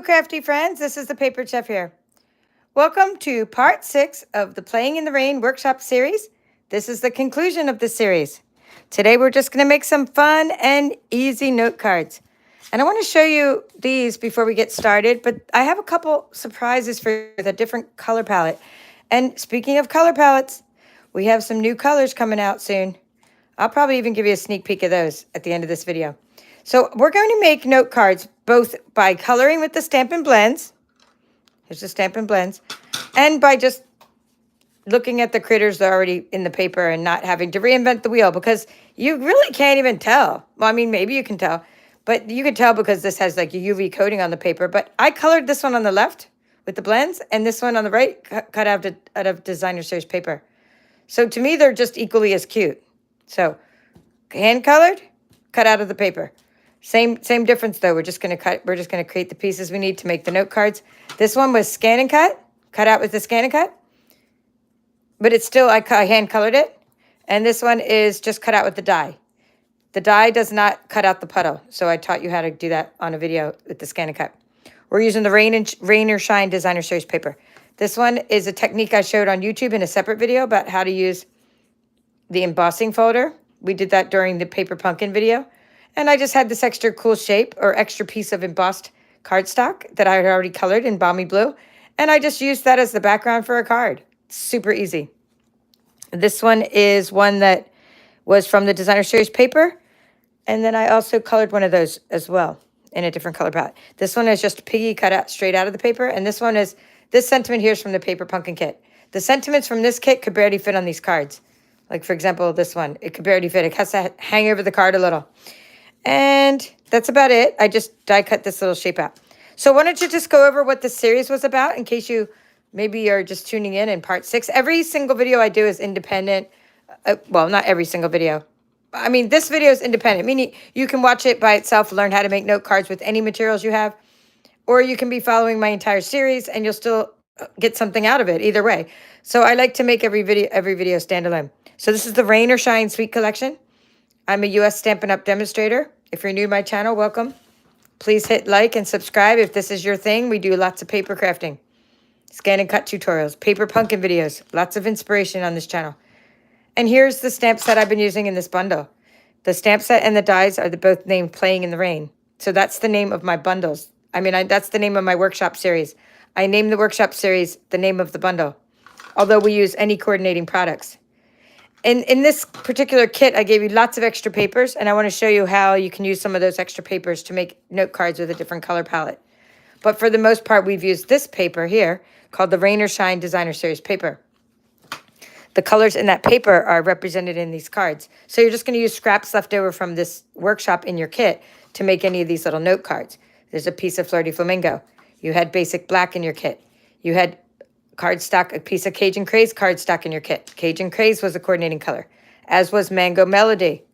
crafty friends, this is the Paper Chef here. Welcome to part 6 of the Playing in the Rain workshop series. This is the conclusion of the series. Today we're just going to make some fun and easy note cards. And I want to show you these before we get started, but I have a couple surprises for the different color palette. And speaking of color palettes, we have some new colors coming out soon. I'll probably even give you a sneak peek of those at the end of this video. So we're going to make note cards both by coloring with the Stampin' blends. Here's the Stampin' blends. And by just looking at the critters that are already in the paper and not having to reinvent the wheel, because you really can't even tell. Well, I mean, maybe you can tell, but you can tell because this has like a UV coating on the paper. But I colored this one on the left with the blends and this one on the right cut out of designer series paper. So to me, they're just equally as cute. So hand colored, cut out of the paper. Same difference though. We're just gonna create the pieces we need to make the note cards. This one was ScanNCut, cut out with the ScanNCut, but it's still I hand colored it. And this one is just cut out with the die. The die does not cut out the puddle, so I taught you how to do that on a video with the ScanNCut. We're using the Rain or Shine designer series paper. This one is a technique I showed on YouTube in a separate video about how to use the embossing folder. We did that during the paper pumpkin video. And I just had this extra cool shape or extra piece of embossed cardstock that I had already colored in balmy blue. And I just used that as the background for a card. Super easy. This one is one that was from the designer series paper. And then I also colored one of those as well in a different color palette. This one is just piggy cut out straight out of the paper. And this one is, this sentiment here is from the paper pumpkin kit. The sentiments from this kit could barely fit on these cards. Like for example, this one, it could barely fit. It has to hang over the card a little. And that's about it. I just die cut this little shape out. So why don't you just go over what this series was about in case you maybe are just tuning in part 6. Every single video I do is independent. Well, not every single video. I mean, this video is independent, meaning you can watch it by itself, learn how to make note cards with any materials you have, or you can be following my entire series and you'll still get something out of it either way. So I like to make every video standalone. So this is the Rain or Shine Suite Collection. I'm a US Stampin' Up! Demonstrator. If you're new to my channel, welcome. Please hit like and subscribe if this is your thing. We do lots of paper crafting, ScanNCut tutorials, paper pumpkin videos, lots of inspiration on this channel. And here's the stamp set I've been using in this bundle. The stamp set and the dies are both named Playing in the Rain. So that's the name of my bundles. I mean, that's the name of my workshop series. I named the workshop series the name of the bundle, although we use any coordinating products. In this particular kit, I gave you lots of extra papers, and I want to show you how you can use some of those extra papers to make note cards with a different color palette. But for the most part, we've used this paper here called the Rain or Shine Designer Series paper. The colors in that paper are represented in these cards. So you're just going to use scraps left over from this workshop in your kit to make any of these little note cards. There's a piece of Flirty Flamingo. You had basic black in your kit. You had cardstock, a piece of Cajun Craze cardstock in your kit. Cajun Craze was a coordinating color, as was Mango Melody,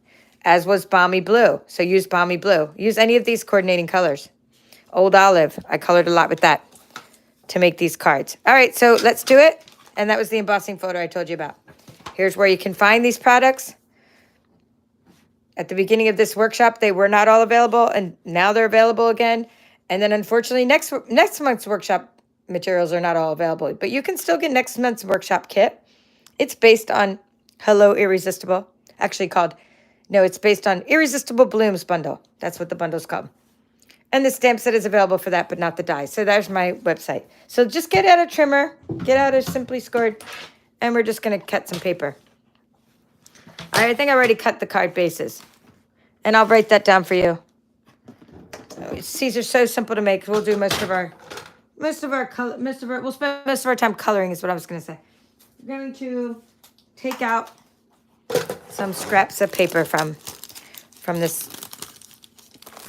as was Balmy Blue. So use Balmy Blue. Use any of these coordinating colors. Old Olive, I colored a lot with that to make these cards. All right, so let's do it. And that was the embossing photo I told you about. Here's where you can find these products. At the beginning of this workshop, they were not all available, and now they're available again. And then unfortunately, next month's workshop materials are not all available, but you can still get next month's workshop kit. It's based on Hello Irresistible, it's based on Irresistible Blooms bundle. That's what the bundle's called. And the stamp set is available for that, but not the die. So there's my website. So just get out a trimmer, get out a Simply Scored, and we're just going to cut some paper. I think I already cut the card bases, and I'll write that down for you. These are so simple to make. We'll do we'll spend most of our time coloring is what I was going to say. We're going to take out some scraps of paper from this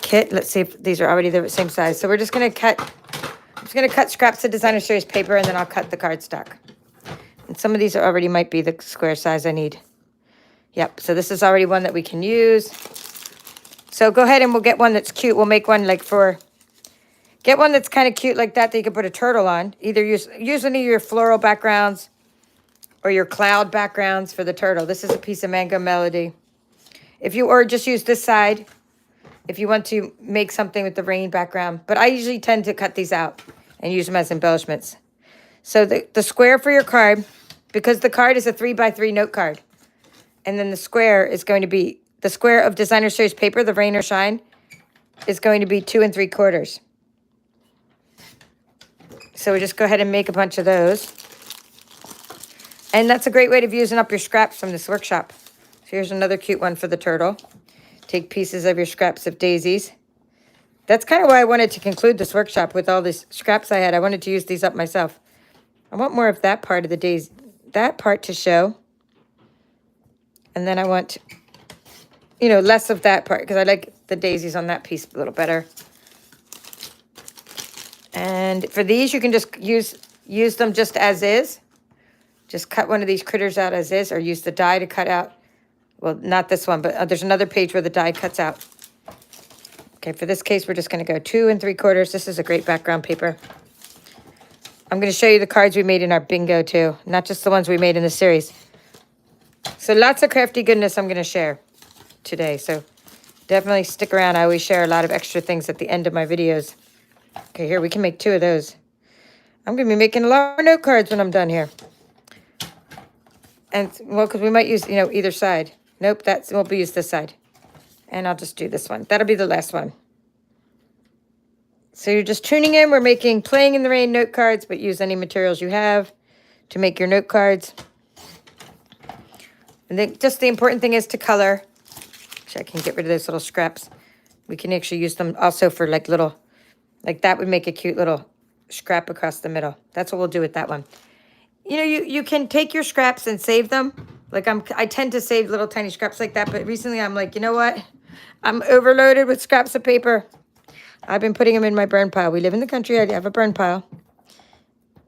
kit. Let's see if these are already the same size. So we're just going to cut scraps of designer series paper, and then I'll cut the cardstock. And some of these might be the square size I need. Yep, so this is already one that we can use. So go ahead and we'll get one that's cute. We'll make one get one that's kind of cute like that you can put a turtle on. Either use any of your floral backgrounds or your cloud backgrounds for the turtle. This is a piece of Mango Melody. Or just use this side if you want to make something with the rain background. But I usually tend to cut these out and use them as embellishments. So the square for your card, because the card is a 3x3 note card, and then the square is going to be, the square of designer series paper, the rain or shine, is going to be 2 3/4. So we just go ahead and make a bunch of those. And that's a great way of using up your scraps from this workshop. So here's another cute one for the turtle. Take pieces of your scraps of daisies. That's kind of why I wanted to conclude this workshop with all these scraps I had. I wanted to use these up myself. I want more of that part of the daisy, that part to show. And then I want, you know, less of that part because I like the daisies on that piece a little better. And for these, you can just use them just as is. Just cut one of these critters out as is, or use the die to cut out. Well, not this one, but there's another page where the die cuts out. Okay, for this case, we're just going to go 2 3/4. This is a great background paper. I'm going to show you the cards we made in our bingo, too. Not just the ones we made in the series. So lots of crafty goodness I'm going to share today. So definitely stick around. I always share a lot of extra things at the end of my videos. Okay, here, we can make 2 of those. I'm going to be making a lot more note cards when I'm done here. And, well, because we might use, you know, either side. Nope, we'll be use this side. And I'll just do this one. That'll be the last one. So you're just tuning in. We're making Playing in the Rain note cards, but use any materials you have to make your note cards. And then just the important thing is to color. Actually, I can get rid of those little scraps. We can actually use them also for like little, like that would make a cute little scrap across the middle. That's what we'll do with that one. You know, you can take your scraps and save them. Like I tend to save little tiny scraps like that, but recently I'm like, you know what? I'm overloaded with scraps of paper. I've been putting them in my burn pile. We live in the country. I have a burn pile.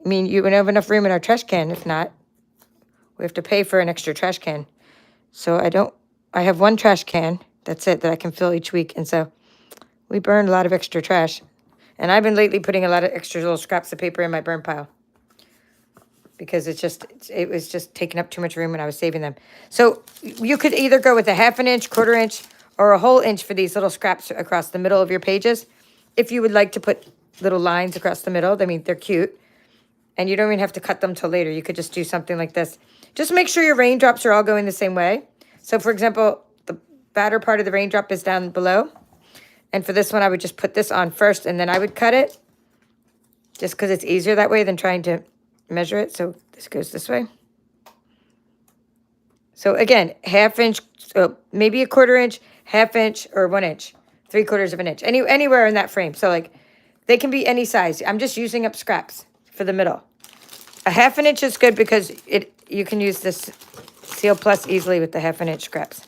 I mean, you would have enough room in our trash can. If not, we have to pay for an extra trash can. So I have one trash can. That's it, that I can fill each week. And so we burn a lot of extra trash. And I've been lately putting a lot of extra little scraps of paper in my burn pile, because it was just taking up too much room when I was saving them. So you could either go with a 1/2 inch, 1/4 inch, or a whole inch for these little scraps across the middle of your pages. If you would like to put little lines across the middle, I mean, they're cute. And you don't even have to cut them till later. You could just do something like this. Just make sure your raindrops are all going the same way. So for example, the batter part of the raindrop is down below. And for this one, I would just put this on first, and then I would cut it, just because it's easier that way than trying to measure it. So this goes this way. So again, 1/2 inch, so maybe a 1/4 inch, 1/2 inch, or 1 inch, 3/4 of an inch, anywhere in that frame. So like they can be any size. I'm just using up scraps for the middle. A 1/2 inch is good because you can use this Seal Plus easily with the 1/2 inch scraps.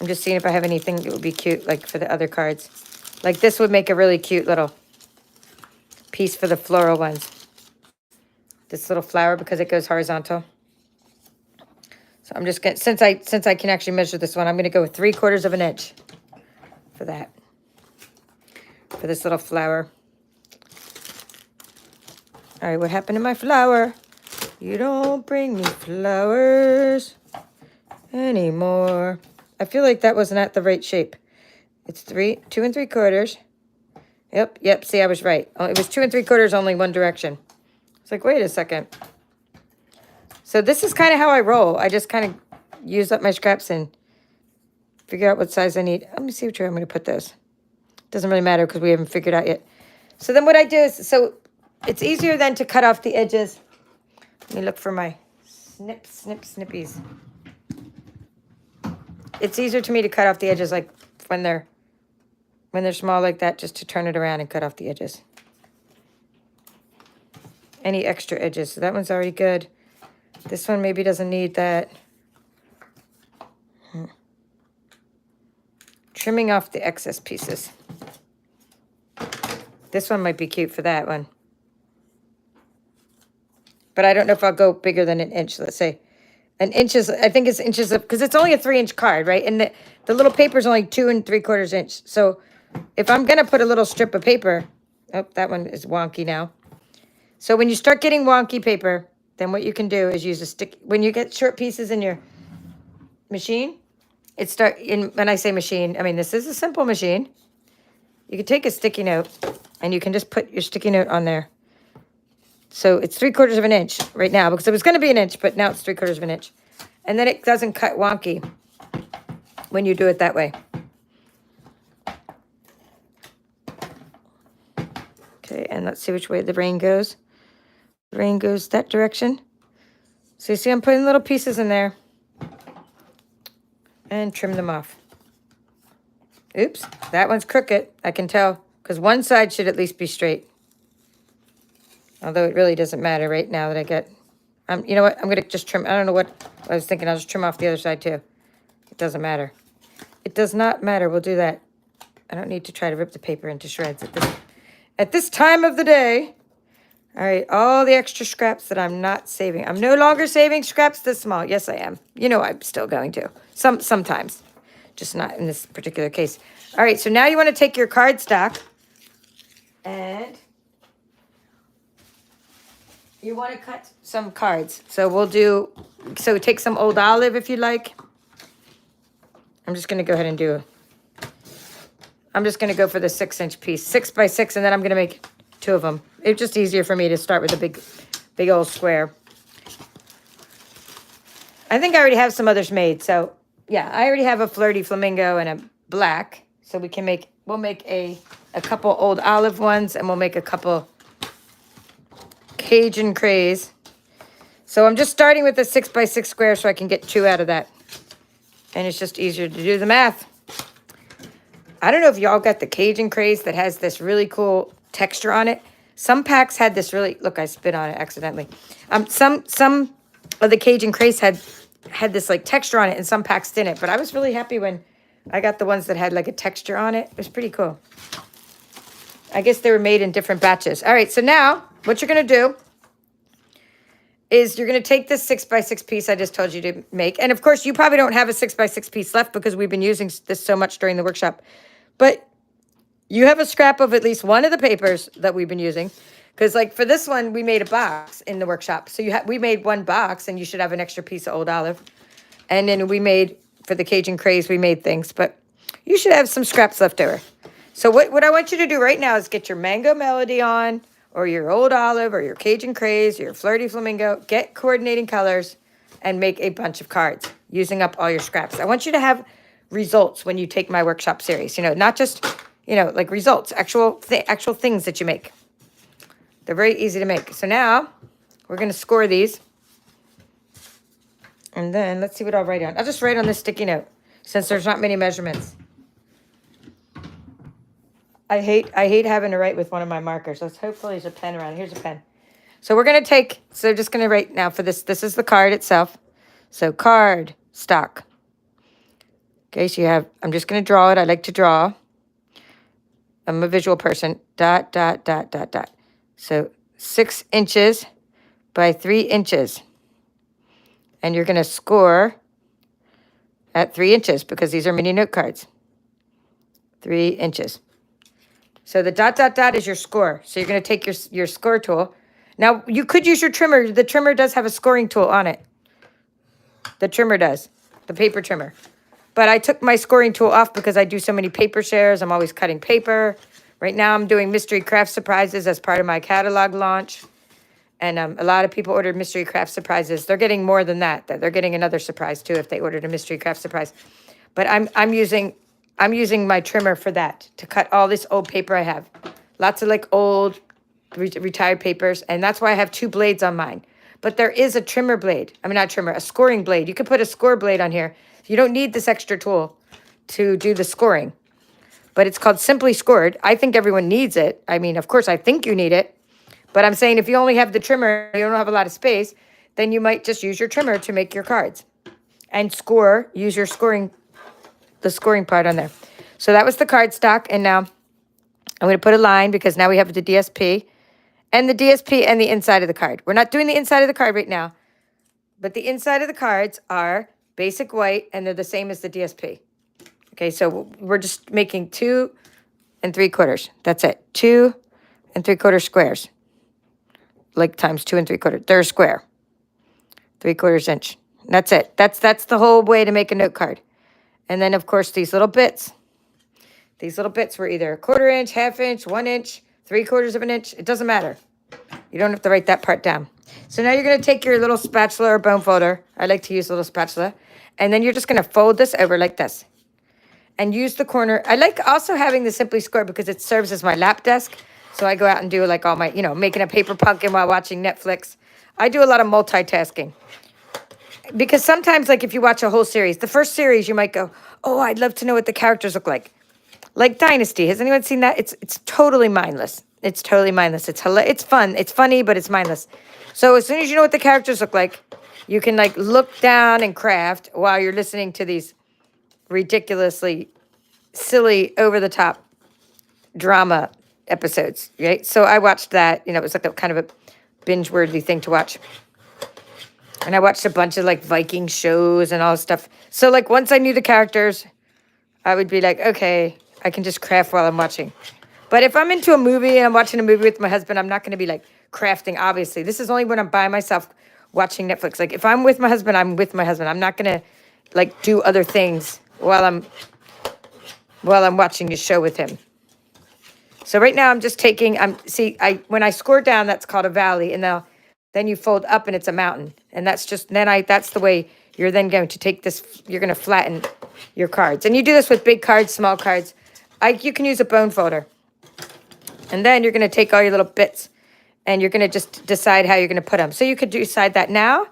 I'm just seeing if I have anything that would be cute, like for the other cards. Like this would make a really cute little piece for the floral ones. This little flower, because it goes horizontal. So I'm just going to, since I can actually measure this one, I'm going to go with 3/4 of an inch for that. For this little flower. All right, what happened to my flower? You don't bring me flowers anymore. I feel like that wasn't at the right shape. It's 2 3/4. Yep, see, I was right. Oh, it was 2 3/4, only one direction. It's like, wait a second. So this is kind of how I roll. I just kind of use up my scraps and figure out what size I need. Let me see which way I'm going to put those. Doesn't really matter because we haven't figured out yet. So then what I do is, so it's easier then to cut off the edges. Let me look for my snippies. It's easier to me to cut off the edges, like when they're small like that, just to turn it around and cut off the edges. Any extra edges. So that one's already good. This one maybe doesn't need that. Trimming off the excess pieces. This one might be cute for that one. But I don't know if I'll go bigger than an inch. Let's say an inch is, I think it's inches of, because it's only a 3-inch card, right? And the little paper is only 2 3/4 inch. So if I'm going to put a little strip of paper, oh, that one is wonky now. So when you start getting wonky paper, then what you can do is use a stick. When you get short pieces in your machine, when I say machine, I mean, this is a simple machine. You can take a sticky note and you can just put your sticky note on there. So it's 3/4 of an inch right now because it was going to be an inch, but now it's 3/4 of an inch. And then it doesn't cut wonky when you do it that way. Okay, and let's see which way the rain goes. The rain goes that direction. So you see I'm putting little pieces in there and trim them off. Oops, that one's crooked, I can tell, because one side should at least be straight. Although it really doesn't matter right now that I get, you know what, I'm going to just trim, I don't know what I was thinking, I'll just trim off the other side too. It doesn't matter. It does not matter, we'll do that. I don't need to try to rip the paper into shreds at this time of the day. All right, all the extra scraps that I'm not saving. I'm no longer saving scraps this small. Yes, I am. You know I'm still going to. Sometimes, just not in this particular case. All right, so now you want to take your cardstock and you want to cut some cards. So take some old olive if you like. I'm just going to go ahead and I'm just going to go for the 6-inch piece, 6 by 6, and then I'm going to make 2 of them. It's just easier for me to start with a big old square. I think I already have some others made. So yeah, I already have a flirty flamingo and a black. So we'll make a couple old olive ones, and we'll make a couple Cajun craze. So I'm just starting with a 6 by 6 square so I can get 2 out of that. And it's just easier to do the math. I don't know if y'all got the Cajun craze that has this really cool texture on it. Some packs had this really, look, I spit on it accidentally. Some of the Cajun craze had this like texture on it, and some packs didn't. But I was really happy when I got the ones that had like a texture on it. It was pretty cool. I guess they were made in different batches. All right, so now what you're going to do is you're going to take this 6 by 6 piece I just told you to make. And of course, you probably don't have a 6 by 6 piece left because we've been using this so much during the workshop. But you have a scrap of at least one of the papers that we've been using. Because like for this one, we made a box in the workshop. So we made one box, and you should have an extra piece of old olive. And then for the Cajun craze, we made things. But you should have some scraps left over. So what I want you to do right now is get your Mango Melody on, or your old olive, or your Cajun craze, or your flirty flamingo. Get coordinating colors and make a bunch of cards using up all your scraps. I want you to have results when you take my workshop series. Not just, like results, actual things that you make. They're very easy to make. So now we're going to score these. And then let's see what I'll write on. I'll just write on this sticky note since there's not many measurements. I hate having to write with one of my markers. Hopefully there's a pen around. Here's a pen. So we're going to just going to write now for this. This is the card itself. So card stock. Okay, so I'm just going to draw it. I like to draw. I'm a visual person. Dot, dot, dot, dot, dot. So 6 inches by 3 inches. And you're going to score at 3 inches because these are mini note cards. 3 inches. So the dot, dot, dot is your score. So you're going to take your score tool. Now, you could use your trimmer. The trimmer does have a scoring tool on it. The trimmer does. The paper trimmer. But I took my scoring tool off because I do so many paper shares. I'm always cutting paper. Right now, I'm doing mystery craft surprises as part of my catalog launch. And a lot of people ordered mystery craft surprises. They're getting more than that. They're getting another surprise, too, if they ordered a mystery craft surprise. But I'm using my trimmer for that, to cut all this old paper I have. Lots of like old retired papers. And that's why I have 2 blades on mine. But there is a trimmer blade. I mean, not trimmer, a scoring blade. You could put a score blade on here. You don't need this extra tool to do the scoring. But it's called Simply Scored. I think everyone needs it. I mean, of course, I think you need it. But I'm saying if you only have the trimmer, you don't have a lot of space, then you might just use your trimmer to make your cards. And use your the scoring part on there. So that was the card stock. And now I'm going to put a line because now we have the DSP. And the DSP and the inside of the card. We're not doing the inside of the card right now. But the inside of the cards are basic white, and they're the same as the DSP. Okay, so we're just making 2 3/4. That's it. 2 3/4 squares. Like times 2 3/4. They're a square. 3/4 inch. That's it. That's the whole way to make a note card. And then, of course, these little bits. These little bits were either 1/4 inch, 1/2 inch, 1 inch, 3/4 of an inch. It doesn't matter. You don't have to write that part down. So now you're going to take your little spatula or bone folder. I like to use a little spatula. And then you're just going to fold this over like this. And use the corner. I like also having the Simply Square because it serves as my lap desk. So I go out and do like all my, making a paper pumpkin while watching Netflix. I do a lot of multitasking. Because sometimes, like if you watch a whole series, the first series you might go, oh, I'd love to know what the characters look like. Like Dynasty. Has anyone seen that? It's totally mindless. It's totally mindless. It's fun. It's funny, but it's mindless. So as soon as you know what the characters look like, you can like look down and craft while you're listening to these ridiculously silly, over-the-top drama episodes, right? So I watched that. It was like a kind of a binge-worthy thing to watch. And I watched a bunch of like Viking shows and all this stuff. So like once I knew the characters, I would be like, okay, I can just craft while I'm watching. But if I'm into a movie and I'm watching a movie with my husband, I'm not going to be like crafting, obviously. This is only when I'm by myself watching Netflix. Like if I'm with my husband, I'm with my husband. I'm not going to like do other things while I'm watching a show with him. So right now I'm just taking, when I score down, that's called a valley. And then you fold up and it's a mountain. And that's the way you're then going to take this, you're going to flatten your cards. And you do this with big cards, small cards. You can use a bone folder. And then you're going to take all your little bits and you're going to just decide how you're going to put them. So you could decide that now,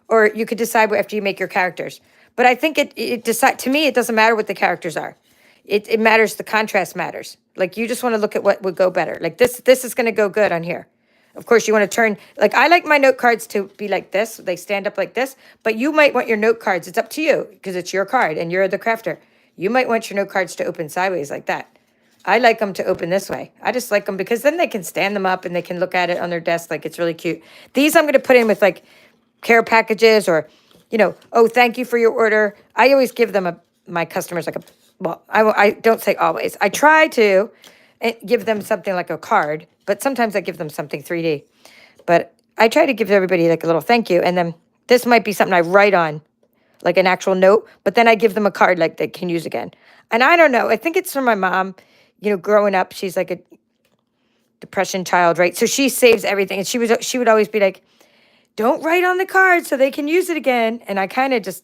or you could decide after you make your characters. But I think to me, it doesn't matter what the characters are. It matters, the contrast matters. Like you just want to look at what would go better. Like this is going to go good on here. Of course, you want to turn, like I like my note cards to be like this. They stand up like this, but you might want your note cards. It's up to you because it's your card and you're the crafter. You might want your note cards to open sideways like that. I like them to open this way. I just like them because then they can stand them up and they can look at it on their desk. Like it's really cute. These I'm going to put in with like care packages or, oh, thank you for your order. I always give them my customers I don't say always. I try to give them something like a card, but sometimes I give them something 3D. But I try to give everybody like a little thank you. And then this might be something I write on, like an actual note, but then I give them a card like they can use again. And I don't know. I think it's from my mom. Growing up, she's like a depression child, right? So she saves everything. And she would always be like, don't write on the card so they can use it again. And I kind of just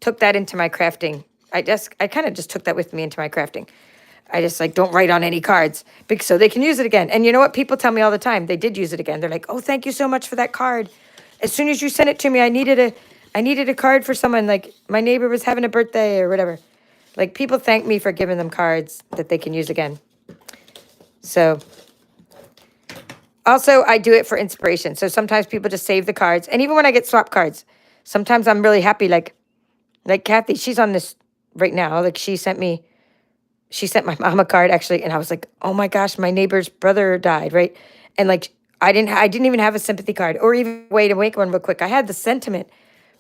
took that into my crafting. I kind of just took that with me into my crafting. I just like, don't write on any cards because so they can use it again. And you know what? People tell me all the time, they did use it again. They're like, oh, thank you so much for that card. As soon as you sent it to me, I needed a card for someone, like my neighbor was having a birthday or whatever. Like people thank me for giving them cards that they can use again. So also I do it for inspiration. So sometimes people just save the cards. And even when I get swap cards, sometimes I'm really happy. Like Kathy, she's on this right now. Like she sent my mom a card actually. And I was like, oh my gosh, my neighbor's brother died. Right. And like, I didn't even have a sympathy card or even a way to make one real quick. I had the sentiment,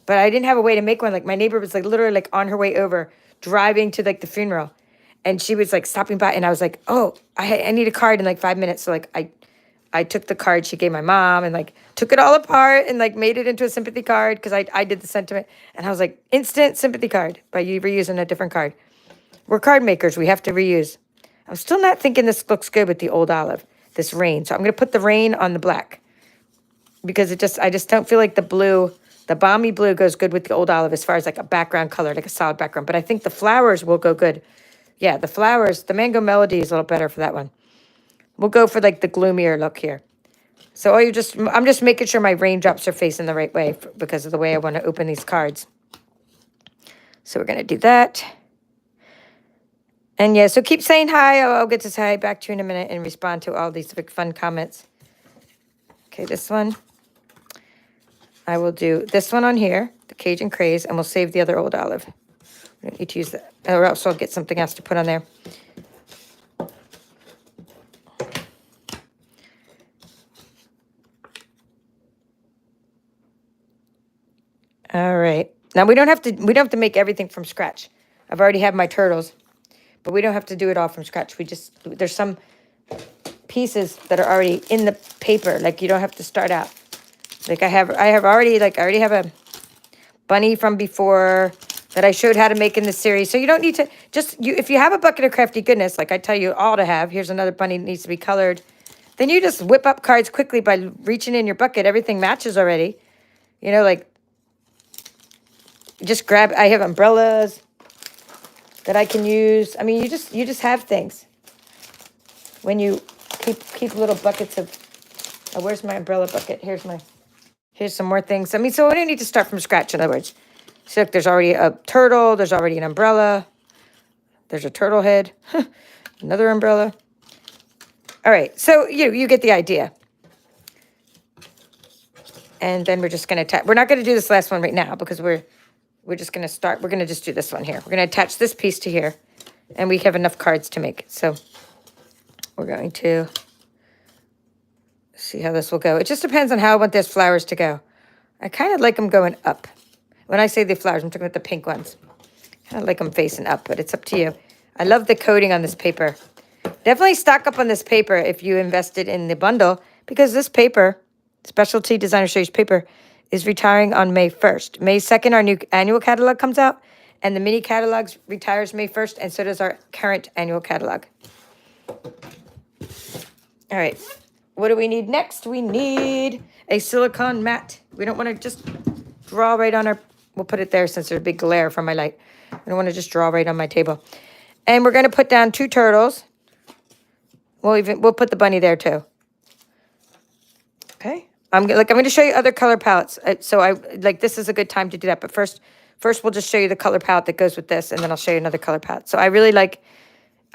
but I didn't have a way to make one. Like my neighbor was like literally like on her way over, driving to like the funeral, and she was like stopping by, and I was like, oh, I need a card in like 5 minutes. So like I took the card she gave my mom and like took it all apart and like made it into a sympathy card because I did the sentiment, and I was like, instant sympathy card by you reusing a different card. We're card makers. We have to reuse. I'm still not thinking this looks good with the old olive, this rain. So I'm going to put the rain on the black because I just don't feel like the blue, the balmy blue goes good with the old olive as far as like a background color, like a solid background. But I think the flowers will go good. Yeah, the flowers, the Mango Melody is a little better for that one. We'll go for like the gloomier look here. So I'm just making sure my raindrops are facing the right way because of the way I want to open these cards. So we're going to do that. And yeah, so keep saying hi. I'll get to say hi back to you in a minute and respond to all these big fun comments. Okay, this one. I will do this one on here, the Cajun Craze, and we'll save the other old olive. We don't need to use that, or else I'll get something else to put on there. All right. Now we don't have to make everything from scratch. I've already had my turtles, but we don't have to do it all from scratch. There's some pieces that are already in the paper. Like you don't have to start out. Like I already have a bunny from before. that I showed how to make in this series. So you don't need to, if you have a bucket of crafty goodness, like I tell you all to have, here's another bunny that needs to be colored, then you just whip up cards quickly by reaching in your bucket. Everything matches already. You know, like, just grab, I have umbrellas that I can use. I mean, you just have things. When you keep little buckets of, oh, where's my umbrella bucket? Here's some more things. I mean, so I don't need to start from scratch, in other words. So look, there's already a turtle. There's already an umbrella. There's a turtle head. Another umbrella. All right, so you get the idea. And then we're just going to we're not going to do this last one right now because we're just going to start. We're going to just do this one here. We're going to attach this piece to here. And we have enough cards to make it. So we're going to see how this will go. It just depends on how I want these flowers to go. I kind of like them going up. When I say the flowers, I'm talking about the pink ones. I like them facing up, but it's up to you. I love the coating on this paper. Definitely stock up on this paper if you invested in the bundle, because this paper, Specialty Designer Series paper, is retiring on May 1st. May 2nd, our new annual catalog comes out, and the mini catalogs retires May 1st, and so does our current annual catalog. All right. What do we need next? We need a silicone mat. We don't want to just draw right on our... We'll put it there since there's a big glare from my light. I don't want to just draw right on my table. And we're going to put down 2 turtles. We'll put the bunny there too. Okay. I'm going to show you other color palettes. So this is a good time to do that. But first we'll just show you the color palette that goes with this, and then I'll show you another color palette. So I really like...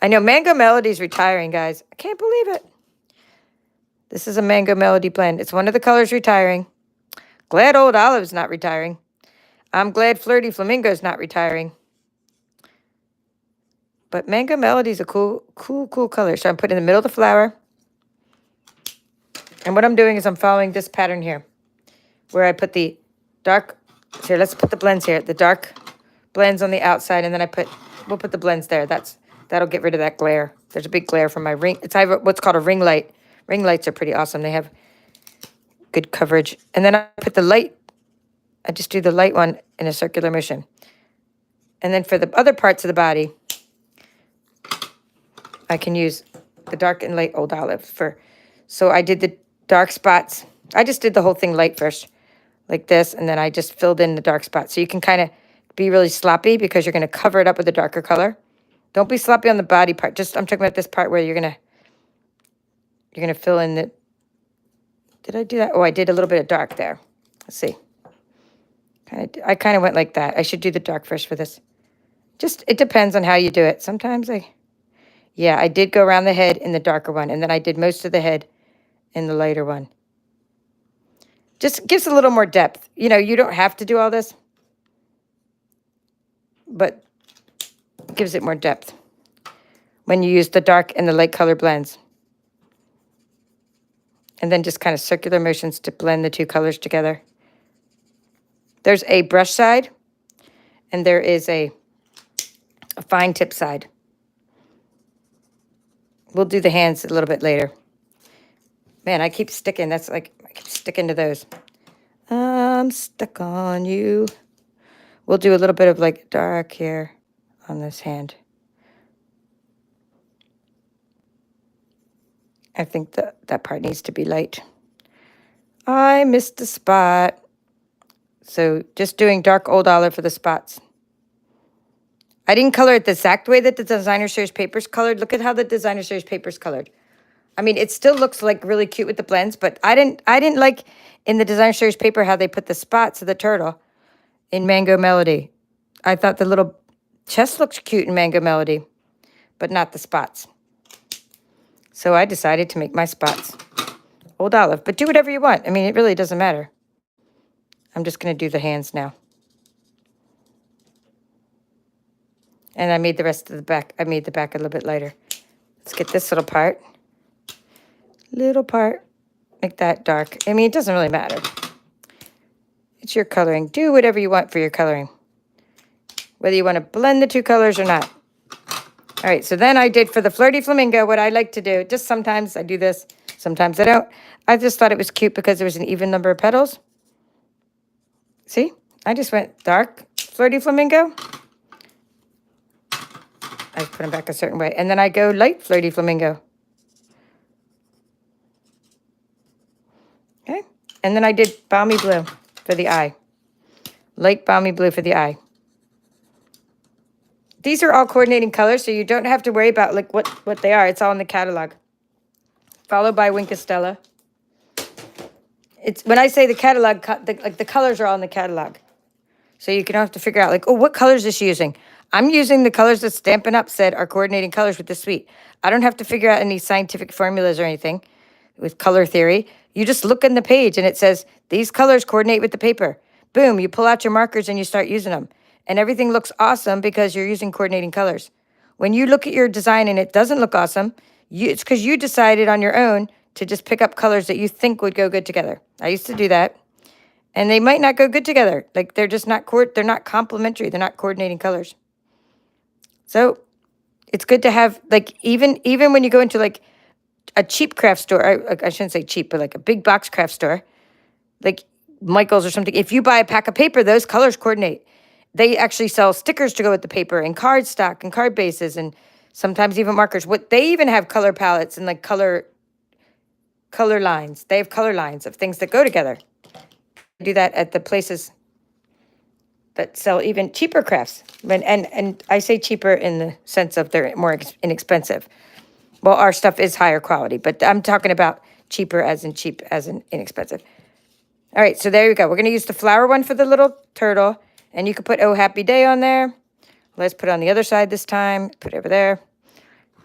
I know Mango Melody's retiring, guys. I can't believe it. This is a Mango Melody blend. It's one of the colors retiring. Glad Old Olive's not retiring. I'm glad Flirty Flamingo's not retiring. But Mango Melody's a cool color. So I'm putting in the middle of the flower. And what I'm doing is I'm following this pattern here, where I put the dark... Here, let's put the blends here. The dark blends on the outside, and then we'll put the blends there. That'll get rid of that glare. There's a big glare from my ring. It's what's called a ring light. Ring lights are pretty awesome. They have good coverage. And then I put the light. I just do the light one in a circular motion. And then for the other parts of the body, I can use the dark and light Old Olive so I did the dark spots. I just did the whole thing light first, like this, and then I just filled in the dark spots. So you can kind of be really sloppy because you're going to cover it up with a darker color. Don't be sloppy on the body part. I'm talking about this part where you're going to fill in the... Did I do that? Oh, I did a little bit of dark there. Let's see. I kind of went like that. I should do the dark first for this. It depends on how you do it. Sometimes I did go around the head in the darker one, and then I did most of the head in the lighter one. Just gives a little more depth. You don't have to do all this, but it gives it more depth when you use the dark and the light color blends. And then just kind of circular motions to blend the 2 colors together. There's a brush side, and there is a fine tip side. We'll do the hands a little bit later. Man, I keep sticking. I keep sticking to those. I'm stuck on you. We'll do a little bit of dark here on this hand. I think that part needs to be light. I missed a spot. So just doing dark Old Olive for the spots. I didn't color it the exact way that the Designer Series paper's colored. Look at how the Designer Series paper's colored. I mean, it still looks really cute with the blends, but I didn't like in the Designer Series paper how they put the spots of the turtle in Mango Melody. I thought the little chest looked cute in Mango Melody, but not the spots. So I decided to make my spots Old Olive, but do whatever you want. I mean, it really doesn't matter. I'm just going to do the hands now. And I made the rest of the back. I made the back a little bit lighter. Let's get this little part. Make that dark. I mean, it doesn't really matter. It's your coloring. Do whatever you want for your coloring. Whether you want to blend the 2 colors or not. All right, so then I did for the Flirty Flamingo what I like to do. Just sometimes I do this. Sometimes I don't. I just thought it was cute because there was an even number of petals. See? I just went dark flirty flamingo. I put them back a certain way. And then I go light flirty flamingo. Okay. And then I did balmy blue for the eye. Light balmy blue for the eye. These are all coordinating colors, so you don't have to worry about like what they are. It's all in the catalog. Followed by Winkestella. It's when I say the catalog, like the colors are all in the catalog. So you can have to figure out like, oh, what color is this using? I'm using the colors that Stampin' Up! Said are coordinating colors with this suite. I don't have to figure out any scientific formulas or anything with color theory. You just look in the page and it says, these colors coordinate with the paper. Boom, you pull out your markers and you start using them. And everything looks awesome because you're using coordinating colors. When you look at your design and it doesn't look awesome, it's because you decided on your own to just pick up colors that you think would go good together. I used to do that. And they might not go good together. Like they're just not they're not complementary. They're not coordinating colors. So it's good to have like even when you go into like a cheap craft store, I shouldn't say cheap, but like a big box craft store, like Michael's or something. If you buy a pack of paper, those colors coordinate. They actually sell stickers to go with the paper and card stock and card bases and sometimes even markers. What they even have color palettes and like color lines. They have color lines of things that go together. Do that at the places that sell even cheaper crafts. And I say cheaper in the sense of they're more inexpensive. Well, our stuff is higher quality, but I'm talking about cheaper as in cheap as in inexpensive. All right, so there you go. We're going to use the flower one for the little turtle, and you could put Oh Happy Day on there. Let's put it on the other side this time. Put it over there.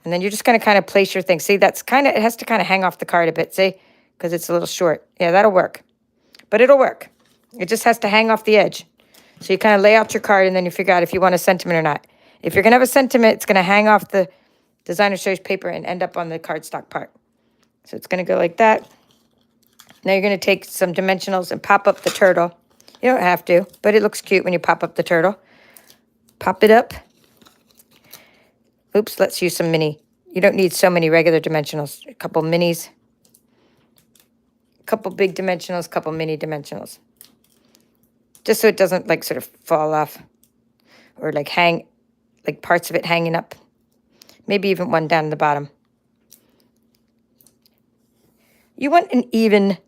And then you're just going to kind of place your thing. See, that's kind of, it has to kind of hang off the card a bit, see? Because it's a little short. Yeah, that'll work. But it'll work. It just has to hang off the edge. So you kind of lay out your card and then you figure out if you want a sentiment or not. If you're going to have a sentiment, it's going to hang off the designer choice paper and end up on the cardstock part. So it's going to go like that. Now you're going to take some dimensionals and pop up the turtle. You don't have to, but it looks cute when you pop up the turtle. Pop it up. Oops, let's use some mini. You don't need so many regular dimensionals. A couple minis. Couple big dimensionals, couple mini dimensionals. Just so it doesn't like sort of fall off or like hang, like parts of it hanging up. Maybe even one down the bottom. You want an even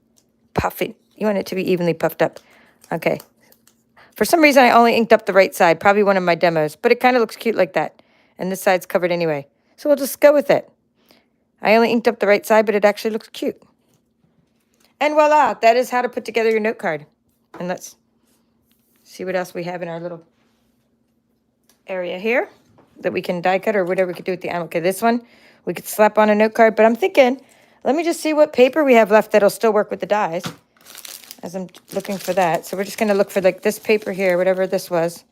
puffing. You want it to be evenly puffed up. Okay. For some reason, I only inked up the right side, probably one of my demos, but it kind of looks cute like that. And this side's covered anyway. So we'll just go with it. I only inked up the right side, but it actually looks cute. And voila, that is how to put together your note card. And let's see what else we have in our little area here that we can die cut or whatever we could do with the animal. Okay, this one we could slap on a note card, but I'm thinking, let me just see what paper we have left that'll still work with the dies as I'm looking for that. So we're just going to look for like this paper here, whatever this was.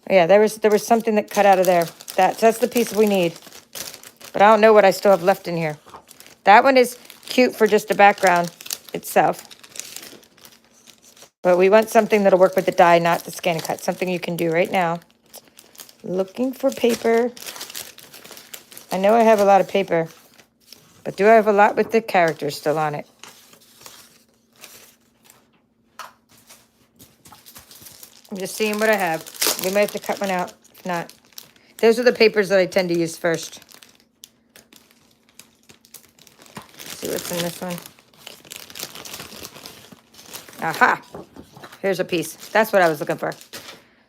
Oh, yeah, there was something that cut out of there. That's the piece we need. But I don't know what I still have left in here. That one is cute for just a background itself. But we want something that'll work with the die, not the ScanNCut. Something you can do right now. Looking for paper. I know I have a lot of paper, but do I have a lot with the characters still on it? I'm just seeing what I have. We might have to cut one out. If not, those are the papers that I tend to use first. Let's see what's in this one. Aha! Here's a piece. That's what I was looking for.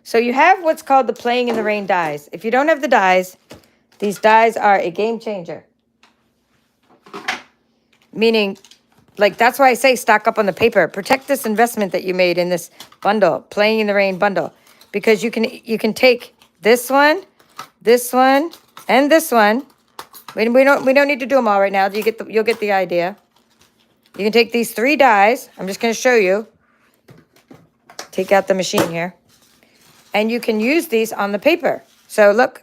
So you have what's called the Playing in the Rain dies. If you don't have the dies, these dies are a game changer. Meaning, like, that's why I say stock up on the paper. Protect this investment that you made in this bundle, Playing in the Rain bundle. Because you can take this one, and this one. We don't need to do them all right now. You'll get the idea. You can take these 3 dies. I'm just going to show you. Take out the machine here. And you can use these on the paper. So look,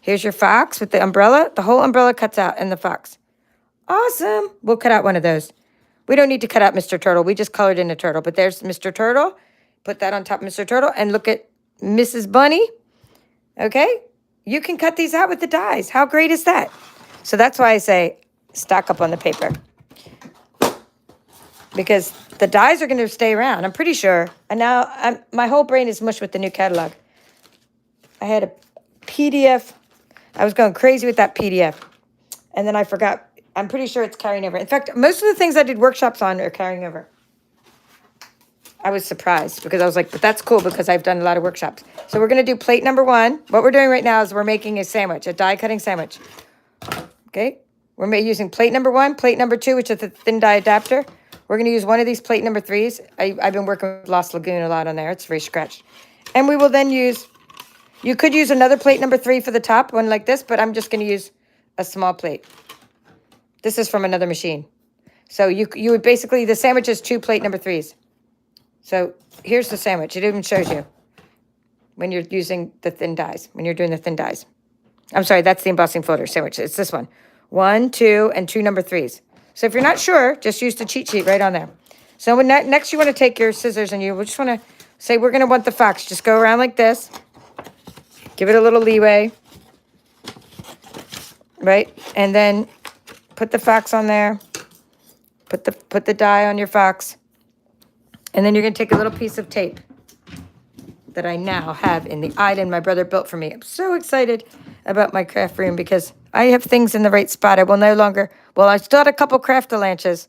here's your fox with the umbrella. The whole umbrella cuts out and the fox. Awesome. We'll cut out one of those. We don't need to cut out Mr. Turtle. We just colored in a turtle. But there's Mr. Turtle. Put that on top of Mr. Turtle. And look at Mrs. Bunny. Okay? You can cut these out with the dies. How great is that? So that's why I say stock up on the paper. Because the dies are going to stay around, I'm pretty sure. And now my whole brain is mush with the new catalog. I had a PDF. I was going crazy with that PDF. And then I forgot. I'm pretty sure it's carrying over. In fact, most of the things I did workshops on are carrying over. I was surprised because I was like, but that's cool because I've done a lot of workshops. So we're going to do plate number 1. What we're doing right now is we're making a sandwich, a die cutting sandwich. Okay. We're using plate number 1, plate number 2, which is the thin die adapter. We're going to use one of these plate number 3s. I've been working with Lost Lagoon a lot on there. It's very scratched. And we will then use, you could use another plate number 3 for the top, one like this, but I'm just going to use a small plate. This is from another machine. So you would basically, the sandwich is 2 plate number 3s. So here's the sandwich. It even shows you when you're using the thin dies, when you're doing the thin dies. I'm sorry, that's the embossing folder sandwich. It's this one. 1, 2, and 2 number 3s. So if you're not sure, just use the cheat sheet right on there. So when next you want to take your scissors and you just want to say, we're going to want the fox. Just go around like this. Give it a little leeway. Right? And then put the fox on there. Put the die on your fox. And then you're going to take a little piece of tape that I now have in the island my brother built for me. I'm so excited about my craft room because I have things in the right spot. I will no longer, well, I still had a couple Craftalanches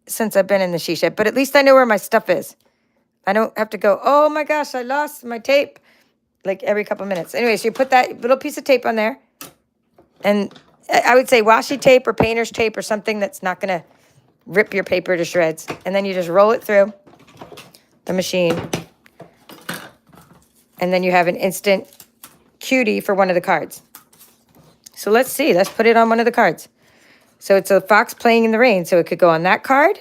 since I've been in the she shed, but at least I know where my stuff is. I don't have to go, oh my gosh, I lost my tape, like every couple minutes. Anyway, so you put that little piece of tape on there. And I would say washi tape or painter's tape or something that's not going to rip your paper to shreds. And then you just roll it through the machine. And then you have an instant cutie for one of the cards. So let's see. Let's put it on one of the cards. So it's a fox playing in the rain. So it could go on that card.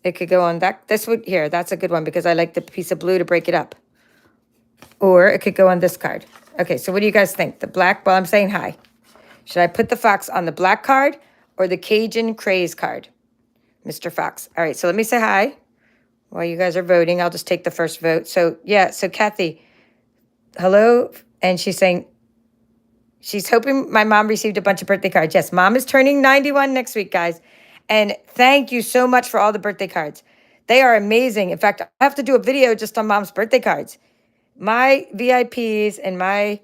It could go on that. Here, that's a good one because I like the piece of blue to break it up. Or it could go on this card. Okay, so what do you guys think? The black, well, I'm saying hi. Should I put the fox on the black card or the Cajun Craze card? Mr. Fox. All right, so let me say hi. While you guys are voting, I'll just take the first vote. So, yeah, so Kathy, hello. And she's saying, she's hoping my mom received a bunch of birthday cards. Yes, Mom is turning 91 next week, guys. And thank you so much for all the birthday cards. They are amazing. In fact, I have to do a video just on Mom's birthday cards. My VIPs and my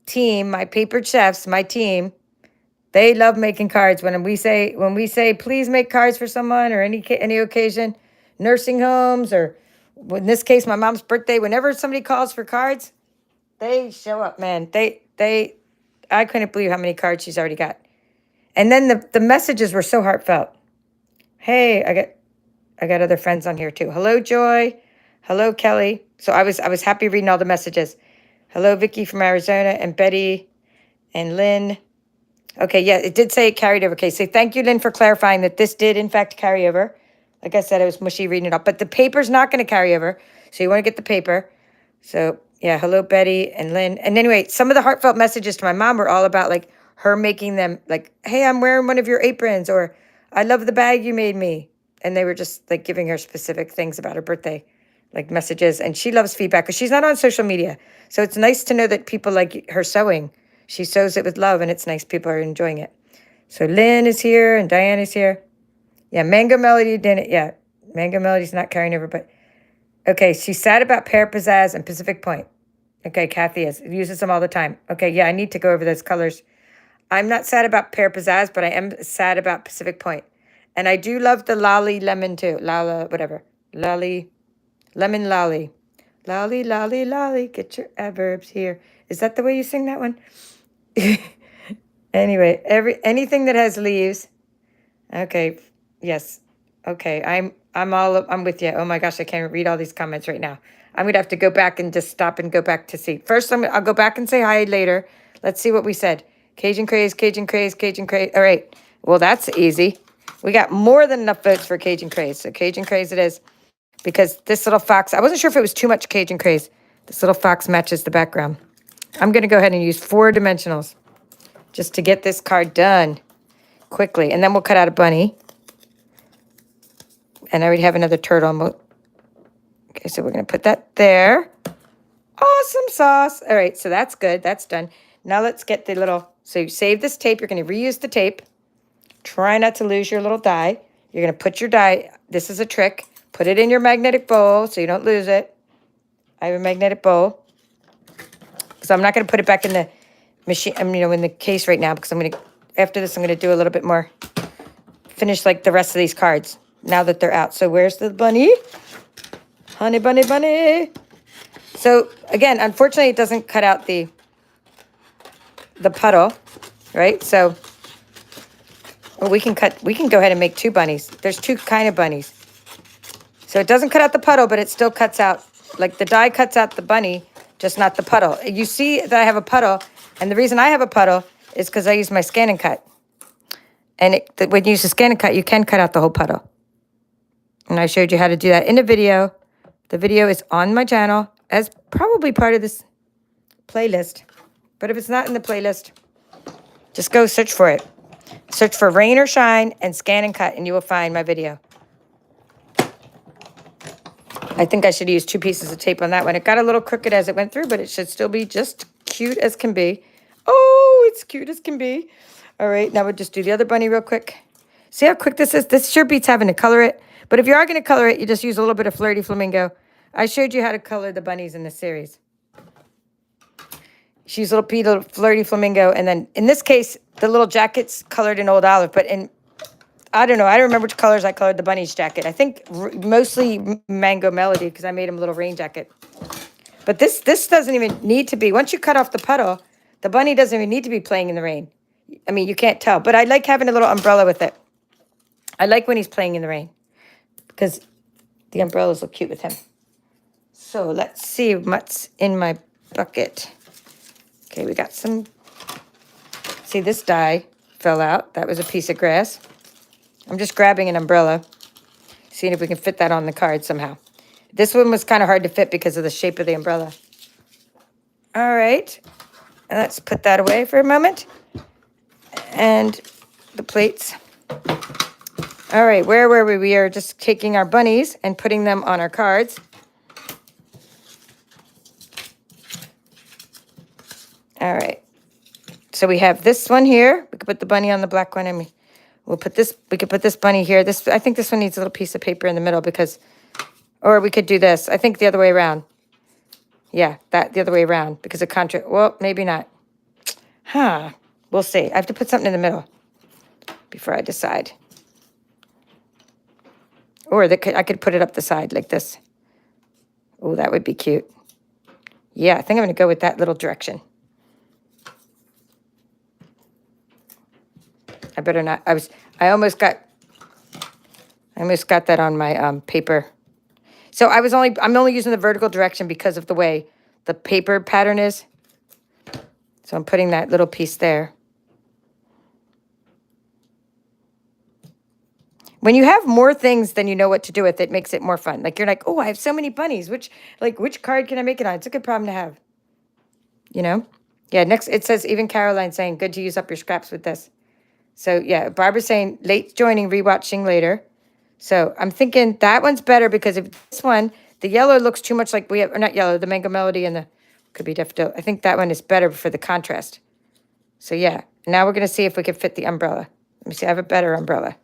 team, my papered chefs, my team, they love making cards. When we say please make cards for someone or any occasion, nursing homes, or in this case, my mom's birthday, whenever somebody calls for cards, they show up, man. I couldn't believe how many cards she's already got. And then the messages were so heartfelt. Hey, I got other friends on here too. Hello, Joy. Hello, Kelly. So I was happy reading all the messages. Hello, Vicky from Arizona, and Betty and Lynn. Okay, yeah, it did say it carried over. Okay, so thank you, Lynn, for clarifying that this did, in fact, carry over. Like I said, I was mushy reading it up. But the paper's not going to carry over, so you want to get the paper. So, yeah, hello, Betty and Lynn. And anyway, some of the heartfelt messages to my mom were all about, like, her making them, like, hey, I'm wearing one of your aprons, or I love the bag you made me. And they were just, like, giving her specific things about her birthday, like messages. And she loves feedback because she's not on social media. So it's nice to know that people like her sewing. She sews it with love, and it's nice people are enjoying it. So Lynn is here, and Diane is here. Yeah, Mango Melody didn't. Yeah, Mango Melody's not carrying over, but... Okay, she's sad about Pear Pizzazz and Pacific Point. Okay, Kathy uses them all the time. Okay, yeah, I need to go over those colors. I'm not sad about Pear Pizzazz, but I am sad about Pacific Point. And I do love the Lolly Lemon, too. Lala, whatever. Lolly, Lemon Lolly. Lolly, lolly, lolly, get your adverbs here. Is that the way you sing that one? Anyway, anything that has leaves. Okay, yes. Okay, I'm with you. Oh my gosh, I can't read all these comments right now. I'm gonna have to go back and just stop and go back to see. First, I'll go back and say hi later. Let's see what we said. Cajun Craze, Cajun Craze, Cajun Craze. All right. Well, that's easy. We got more than enough votes for Cajun Craze. So Cajun Craze it is. Because this little fox, I wasn't sure if it was too much Cajun Craze. This little fox matches the background. I'm going to go ahead and use 4 dimensionals just to get this card done quickly. And then we'll cut out a bunny. And I already have another turtle. Okay, so we're going to put that there. Awesome sauce. All right, so that's good. That's done. Now let's get the little, so you save this tape. You're going to reuse the tape. Try not to lose your little die. You're going to put your die, this is a trick. Put it in your magnetic bowl so you don't lose it. I have a magnetic bowl. because I'm not going to put it back in the machine, in the case right now, because after this, I'm going to do a little bit more, finish like the rest of these cards now that they're out. So where's the bunny? Honey bunny bunny. So again, unfortunately, it doesn't cut out the puddle, right? So we can go ahead and make 2 bunnies. There's 2 kind of bunnies. So it doesn't cut out the puddle, but it still cuts out, like the die cuts out the bunny, just not the puddle. You see that I have a puddle, and the reason I have a puddle is because I use my ScanNCut. And when you use the ScanNCut, you can cut out the whole puddle. And I showed you how to do that in a video. The video is on my channel as probably part of this playlist. But if it's not in the playlist, just go search for it. Search for Rain or Shine and ScanNCut, and you will find my video. I think I should use 2 pieces of tape on that one. It got a little crooked as it went through, but it should still be just cute as can be. Oh, it's cute as can be. All right, now we'll just do the other bunny real quick. See how quick this is? This sure beats having to color it. But if you are going to color it, you just use a little bit of Flirty Flamingo. I showed you how to color the bunnies in this series. She used little Flirty Flamingo, and then in this case, the little jacket's colored in Old Olive, but I don't know. I don't remember which colors I colored the bunny's jacket. I think mostly Mango Melody because I made him a little rain jacket. But this doesn't even need to be. Once you cut off the puddle, the bunny doesn't even need to be playing in the rain. I mean, you can't tell. But I like having a little umbrella with it. I like when he's playing in the rain because the umbrellas look cute with him. So let's see what's in my bucket. Okay, we got some. See, this die fell out. That was a piece of grass. I'm just grabbing an umbrella, seeing if we can fit that on the card somehow. This one was kind of hard to fit because of the shape of the umbrella. All right. And let's put that away for a moment. And the plates. All right, where were we? We are just taking our bunnies and putting them on our cards. All right. So we have this one here. We could put the bunny on the black one, and we could put this bunny here. I think this one needs a little piece of paper in the middle or we could do this. I think the other way around. Yeah, the other way around because of contrast. Well, maybe not. We'll see. I have to put something in the middle before I decide. Or I could put it up the side like this. Oh, that would be cute. Yeah, I think I'm going to go with that little direction. I better not. I almost got that on my paper. So I'm only using the vertical direction because of the way the paper pattern is. So I'm putting that little piece there. When you have more things than you know what to do with, it makes it more fun. Like you're like, oh, I have so many bunnies. Which card can I make it on? It's a good problem to have. Yeah, next it says, even Caroline saying, good to use up your scraps with this. So, yeah, Barbara's saying, late joining, rewatching later. So, I'm thinking that one's better because if this one, the yellow looks too much like or not yellow, the Mango Melody and could be Daffodil. I think that one is better for the contrast. So, yeah, now we're going to see if we can fit the umbrella. Let me see, I have a better umbrella.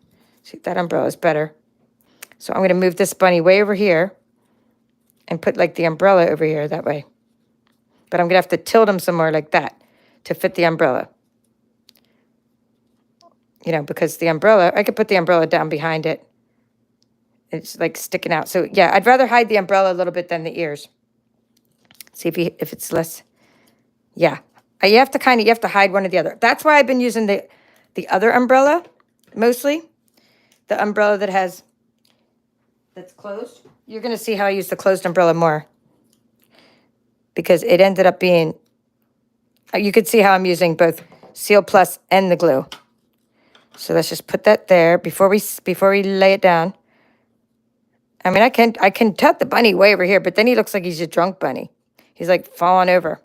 See, that umbrella is better. So, I'm going to move this bunny way over here and put, like, the umbrella over here that way. But I'm going to have to tilt him somewhere like that to fit the umbrella. Because the umbrella, I could put the umbrella down behind it. It's like sticking out. So, yeah, I'd rather hide the umbrella a little bit than the ears. See if it's less. Yeah. You have to hide one or the other. That's why I've been using the other umbrella, mostly. The umbrella that's closed. You're going to see how I use the closed umbrella more. Because it ended up being, you could see how I'm using both Seal Plus and the glue. So let's just put that there before we lay it down. I mean, I can tuck the bunny way over here, but then he looks like he's a drunk bunny. He's like falling over.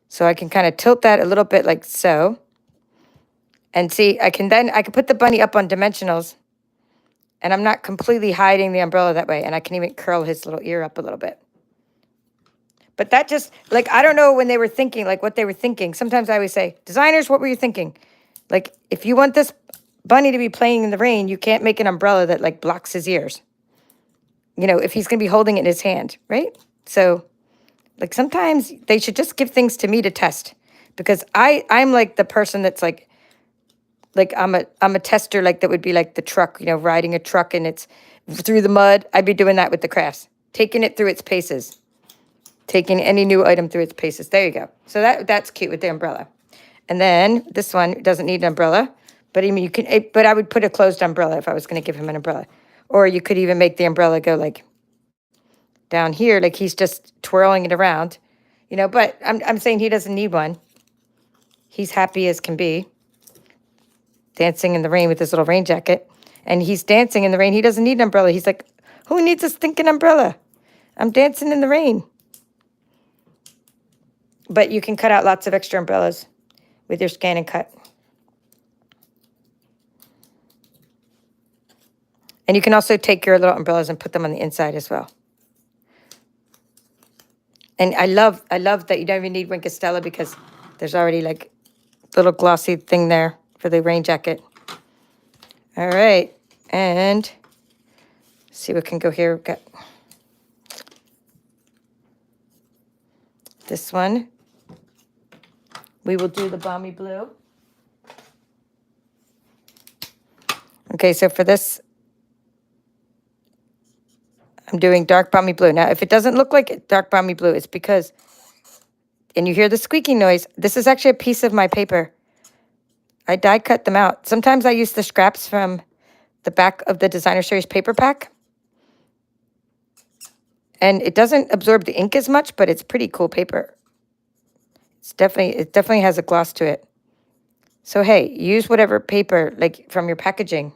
So I can kind of tilt that a little bit like so. And see, I can put the bunny up on dimensionals, and I'm not completely hiding the umbrella that way. And I can even curl his little ear up a little bit. But that just, like, I don't know when they were thinking, like what they were thinking. Sometimes I always say, designers, what were you thinking? Like, if you want this bunny to be playing in the rain, you can't make an umbrella that, like, blocks his ears. If he's going to be holding it in his hand, right? So Like sometimes they should just give things to me to test because I'm like the person that's like I'm a tester, like that would be like the truck, you know, riding a truck and it's through the mud. I'd be doing that with the crafts, taking it through its paces, taking any new item through its paces. There you go. So that's cute with the umbrella. And then this one doesn't need an umbrella, but I mean but I would put a closed umbrella if I was going to give him an umbrella. Or you could even make the umbrella go like down here, like he's just twirling it around, you know, but I'm saying he doesn't need one. He's happy as can be, dancing in the rain with his little rain jacket. And he's dancing in the rain. He doesn't need an umbrella. He's like, who needs a stinking umbrella? I'm dancing in the rain. But you can cut out lots of extra umbrellas with your ScanNCut. And you can also take your little umbrellas and put them on the inside as well. And I love that you don't even need Wink Stella because there's already like a little glossy thing there for the rain jacket. All right, and see what can go here. We've got this one. We will do the balmy blue. Okay, so for this, I'm doing dark balmy blue. Now, if it doesn't look like dark balmy blue, it's because, and you hear the squeaking noise, this is actually a piece of my paper. I die cut them out. Sometimes I use the scraps from the back of the Designer Series paper pack. And it doesn't absorb the ink as much, but it's pretty cool paper. It definitely has a gloss to it. So hey, use whatever paper like from your packaging.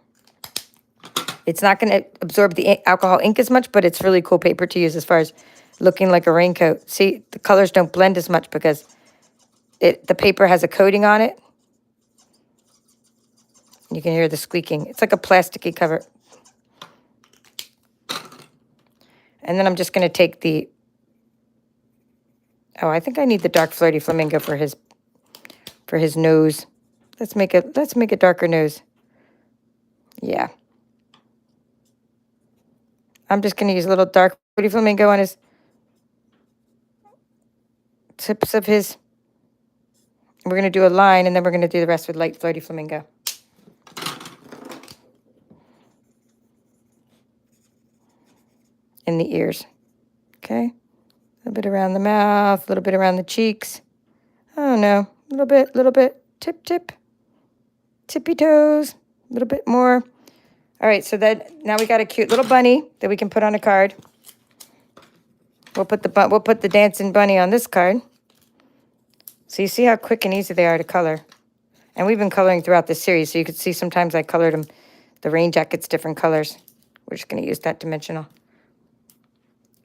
It's not going to absorb the alcohol ink as much, but it's really cool paper to use as far as looking like a raincoat. See, the colors don't blend as much because the paper has a coating on it. You can hear the squeaking. It's like a plasticky cover. And then I'm just going to take the, oh, I think I need the dark flirty flamingo for his nose. Let's make a darker nose. Yeah. I'm just going to use a little dark flirty flamingo on his tips of his. We're going to do a line, and then we're going to do the rest with light flirty flamingo. In the ears. Okay. A little bit around the mouth, a little bit around the cheeks. Oh no, a little bit, tip, tippy toes, a little bit more. All right, so now we got a cute little bunny that we can put on a card. We'll put the dancing bunny on this card. So you see how quick and easy they are to color. And we've been coloring throughout this series, so you can see sometimes I colored them, the rain jackets, different colors. We're just going to use that dimensional.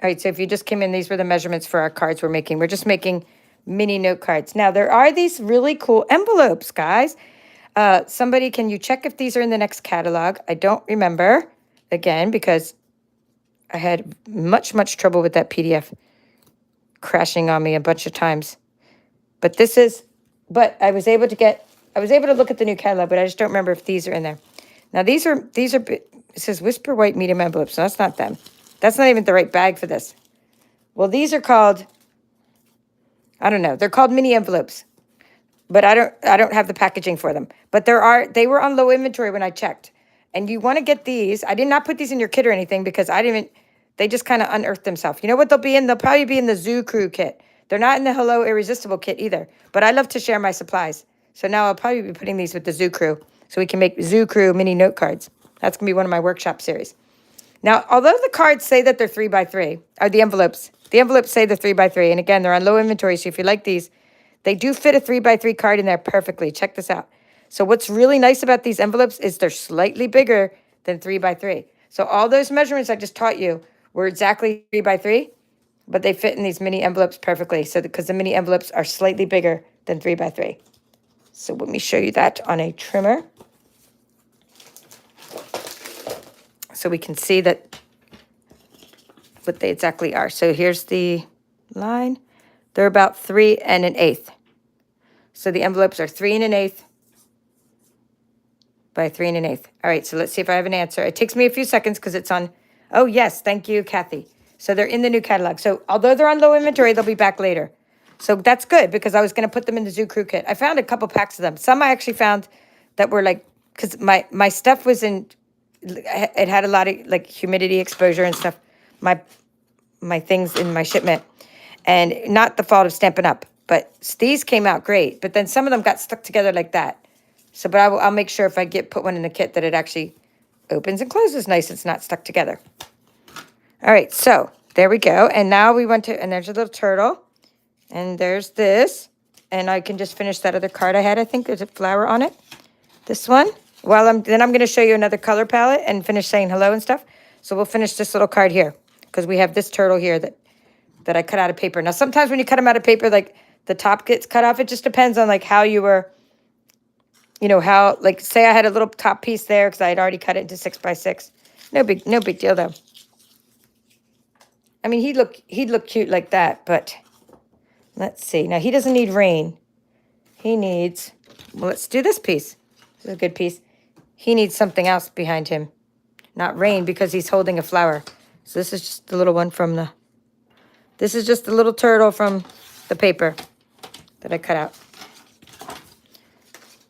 All right, so if you just came in, these were the measurements for our cards we're making. We're just making mini note cards. Now, there are these really cool envelopes, guys. Somebody, can you check if these are in the next catalog? I don't remember, again, because I had much trouble with that PDF crashing on me a bunch of times. But I was able to look at the new catalog, but I just don't remember if these are in there. Now, these are, it says Whisper White medium envelopes, so that's not them. That's not even the right bag for this. Well, these are called, I don't know. They're called mini envelopes, but I don't have the packaging for them. But they were on low inventory when I checked. And you want to get these. I did not put these in your kit or anything because they just kind of unearthed themselves. You know what they'll be in? They'll probably be in the Zoo Crew kit. They're not in the Hello Irresistible kit either. But I love to share my supplies. So now I'll probably be putting these with the Zoo Crew so we can make Zoo Crew mini note cards. That's going to be one of my workshop series. Now, although the cards say that they're 3x3, or the envelopes say they're 3x3, and again, they're on low inventory, so if you like these, they do fit a 3x3 card in there perfectly. Check this out. So what's really nice about these envelopes is they're slightly bigger than 3x3. So all those measurements I just taught you were exactly 3x3, but they fit in these mini envelopes perfectly, so because the mini envelopes are slightly bigger than 3x3. So let me show you that on a trimmer, so we can see what they exactly are. So here's the line. They're about 3 1/8. So the envelopes are 3 1/8 by 3 1/8. All right, so let's see if I have an answer. It takes me a few seconds because it's on. Oh, yes, thank you, Kathy. So they're in the new catalog. So although they're on low inventory, they'll be back later. So that's good because I was going to put them in the Zoo Crew kit. I found a couple packs of them. Some I actually found that were like, because my stuff was in, it had a lot of like humidity exposure and stuff. My things in my shipment, and not the fault of Stampin' Up, but these came out great. But then some of them got stuck together like that. So, but I'll make sure if I put one in the kit that it actually opens and closes nice. It's not stuck together. All right, so there we go. And now we want to, and there's a little turtle, and there's this, and I can just finish that other card I had. I think there's a flower on it. This one. Then I'm going to show you another color palette and finish saying hello and stuff. So we'll finish this little card here because we have this turtle here that I cut out of paper. Now, sometimes when you cut them out of paper, like the top gets cut off. It just depends on like how you were, you know, how, like say I had a little top piece there because I had already cut it into 6x6. No big deal though. I mean, he'd look cute like that, but let's see. Now, he doesn't need rain. He needs, well, let's do this piece. This is a good piece. He needs something else behind him. Not rain because he's holding a flower. So this is just the little one from the, this is just the little turtle from the paper that I cut out.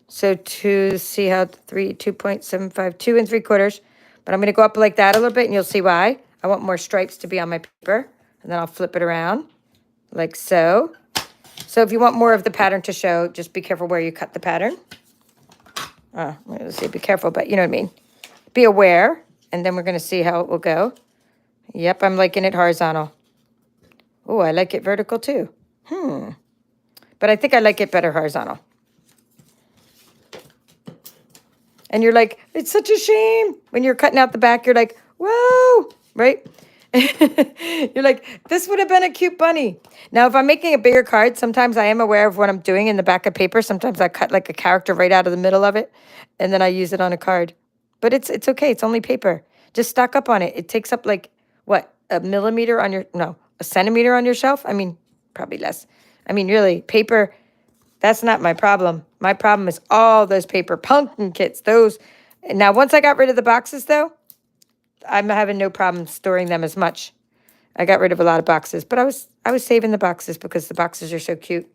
So to see how 2.75, 2 3/4. But I'm going to go up like that a little bit and you'll see why. I want more stripes to be on my paper. And then I'll flip it around like so. So if you want more of the pattern to show, just be careful where you cut the pattern. Let's see, be careful, but you know what I mean. Be aware, and then we're going to see how it will go. Yep, I'm liking it horizontal. Oh, I like it vertical too. But I think I like it better horizontal. And you're like, it's such a shame. When you're cutting out the back, you're like, whoa, right? You're like, this would have been a cute bunny. Now, if I'm making a bigger card, sometimes I am aware of what I'm doing in the back of paper. Sometimes I cut like a character right out of the middle of it, and then I use it on a card. But it's okay. It's only paper. Just stock up on it. It takes up like, what, a centimeter on your shelf? I mean, probably less. I mean, really, paper, that's not my problem. My problem is all those paper pumpkin kits. Those. Now, once I got rid of the boxes, though, I'm having no problem storing them as much. I got rid of a lot of boxes, but I was saving the boxes because the boxes are so cute.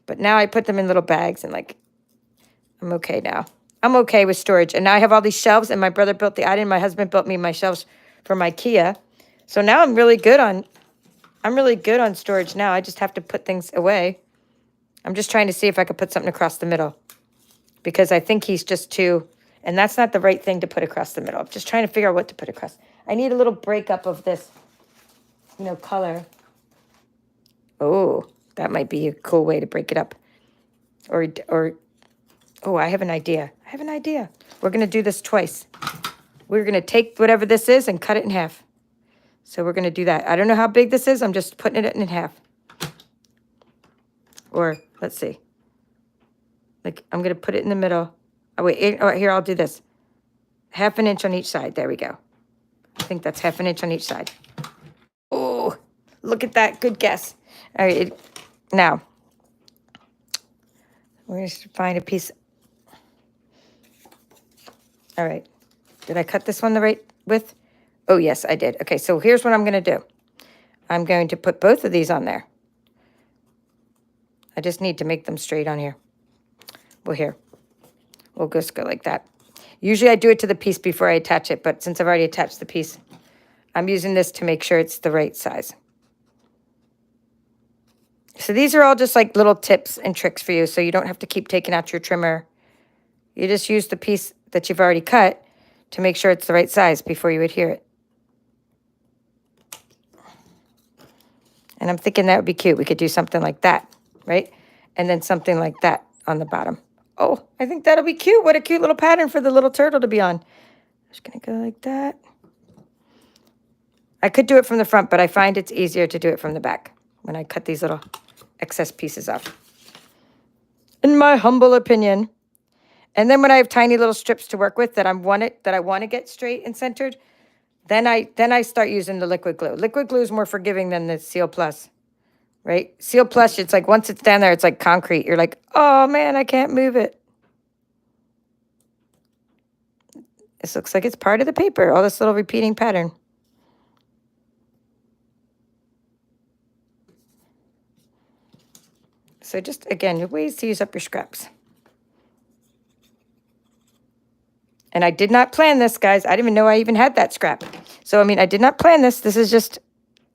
But now I put them in little bags and like, I'm okay now. I'm okay with storage. And now I have all these shelves, and my brother built the item. My husband built me my shelves from IKEA. So now I'm really good on storage now. I just have to put things away. I'm just trying to see if I could put something across the middle because I think he's just too. And that's not the right thing to put across the middle. I'm just trying to figure out what to put across. I need a little breakup of this, color. Oh, that might be a cool way to break it up. Oh, I have an idea. We're going to do this twice. We're going to take whatever this is and cut it in half. So we're going to do that. I don't know how big this is. I'm just putting it in half. Or, let's see. Like, I'm going to put it in the middle. Oh, wait, here, I'll do this. 1/2 inch on each side. There we go. I think that's 1/2 inch on each side. Oh, look at that. Good guess. All right, now, we're going to find a piece. All right. Did I cut this one the right width? Oh, yes, I did. Okay, so here's what I'm going to do. I'm going to put both of these on there. I just need to make them straight on here. Well, here. We'll just go like that. Usually I do it to the piece before I attach it, but since I've already attached the piece, I'm using this to make sure it's the right size. So these are all just like little tips and tricks for you, so you don't have to keep taking out your trimmer. You just use the piece that you've already cut to make sure it's the right size before you adhere it. And I'm thinking that would be cute. We could do something like that, right? And then something like that on the bottom. Oh, I think that'll be cute. What a cute little pattern for the little turtle to be on. Just going to go like that. I could do it from the front, but I find it's easier to do it from the back when I cut these little excess pieces off. In my humble opinion. And then when I have tiny little strips to work with that I want to get straight and centered, then I start using the liquid glue. Liquid glue is more forgiving than the Seal Plus, right? Seal Plus, it's like once it's down there, it's like concrete. You're like, oh man, I can't move it. This looks like it's part of the paper, all this little repeating pattern. So just, again, ways to use up your scraps. And I did not plan this, guys. I didn't even know I even had that scrap. So, I mean, I did not plan this. This is just,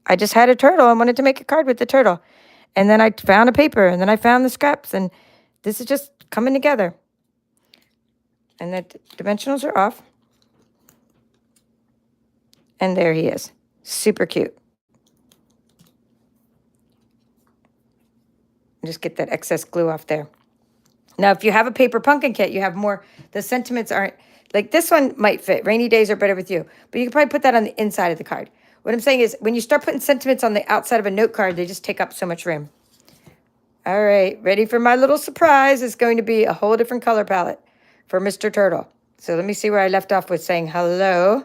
I just had a turtle and wanted to make a card with the turtle. And then I found a paper, and then I found the scraps, and this is just coming together. And the dimensionals are off. And there he is. Super cute. Just get that excess glue off there. Now, if you have a paper pumpkin kit, you have more. The sentiments aren't, like this one might fit. Rainy days are better with you. But you can probably put that on the inside of the card. What I'm saying is when you start putting sentiments on the outside of a note card, they just take up so much room. All right, ready for my little surprise. It's going to be a whole different color palette for Mr. Turtle. So let me see where I left off with saying hello,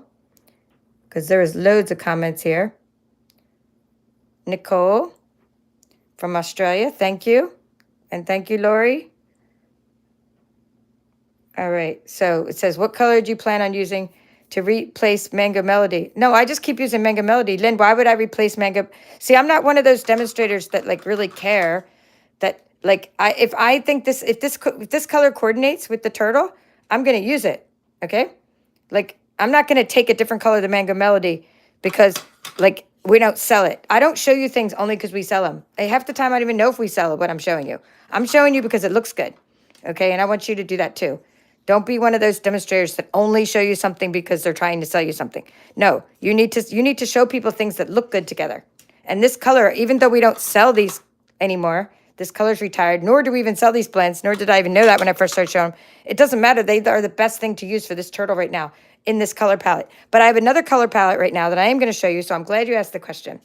because there was loads of comments here. Nicole from Australia, thank you. And thank you, Lori. All right, so it says, what color do you plan on using to replace Mango Melody? No, I just keep using Mango Melody. Lynn, why would I replace Mango? See, I'm not one of those demonstrators that like really care that like if I think if this color coordinates with the turtle, I'm going to use it, okay? Like I'm not going to take a different color than Mango Melody because like we don't sell it. I don't show you things only because we sell them. Half the time I don't even know if we sell what I'm showing you. I'm showing you because it looks good, okay? And I want you to do that too. Don't be one of those demonstrators that only show you something because they're trying to sell you something. No, you need to show people things that look good together. And this color, even though we don't sell these anymore, this color's retired, nor do we even sell these blends, nor did I even know that when I first started showing them. It doesn't matter. They are the best thing to use for this turtle right now in this color palette. But I have another color palette right now that I am going to show you, so I'm glad you asked the question.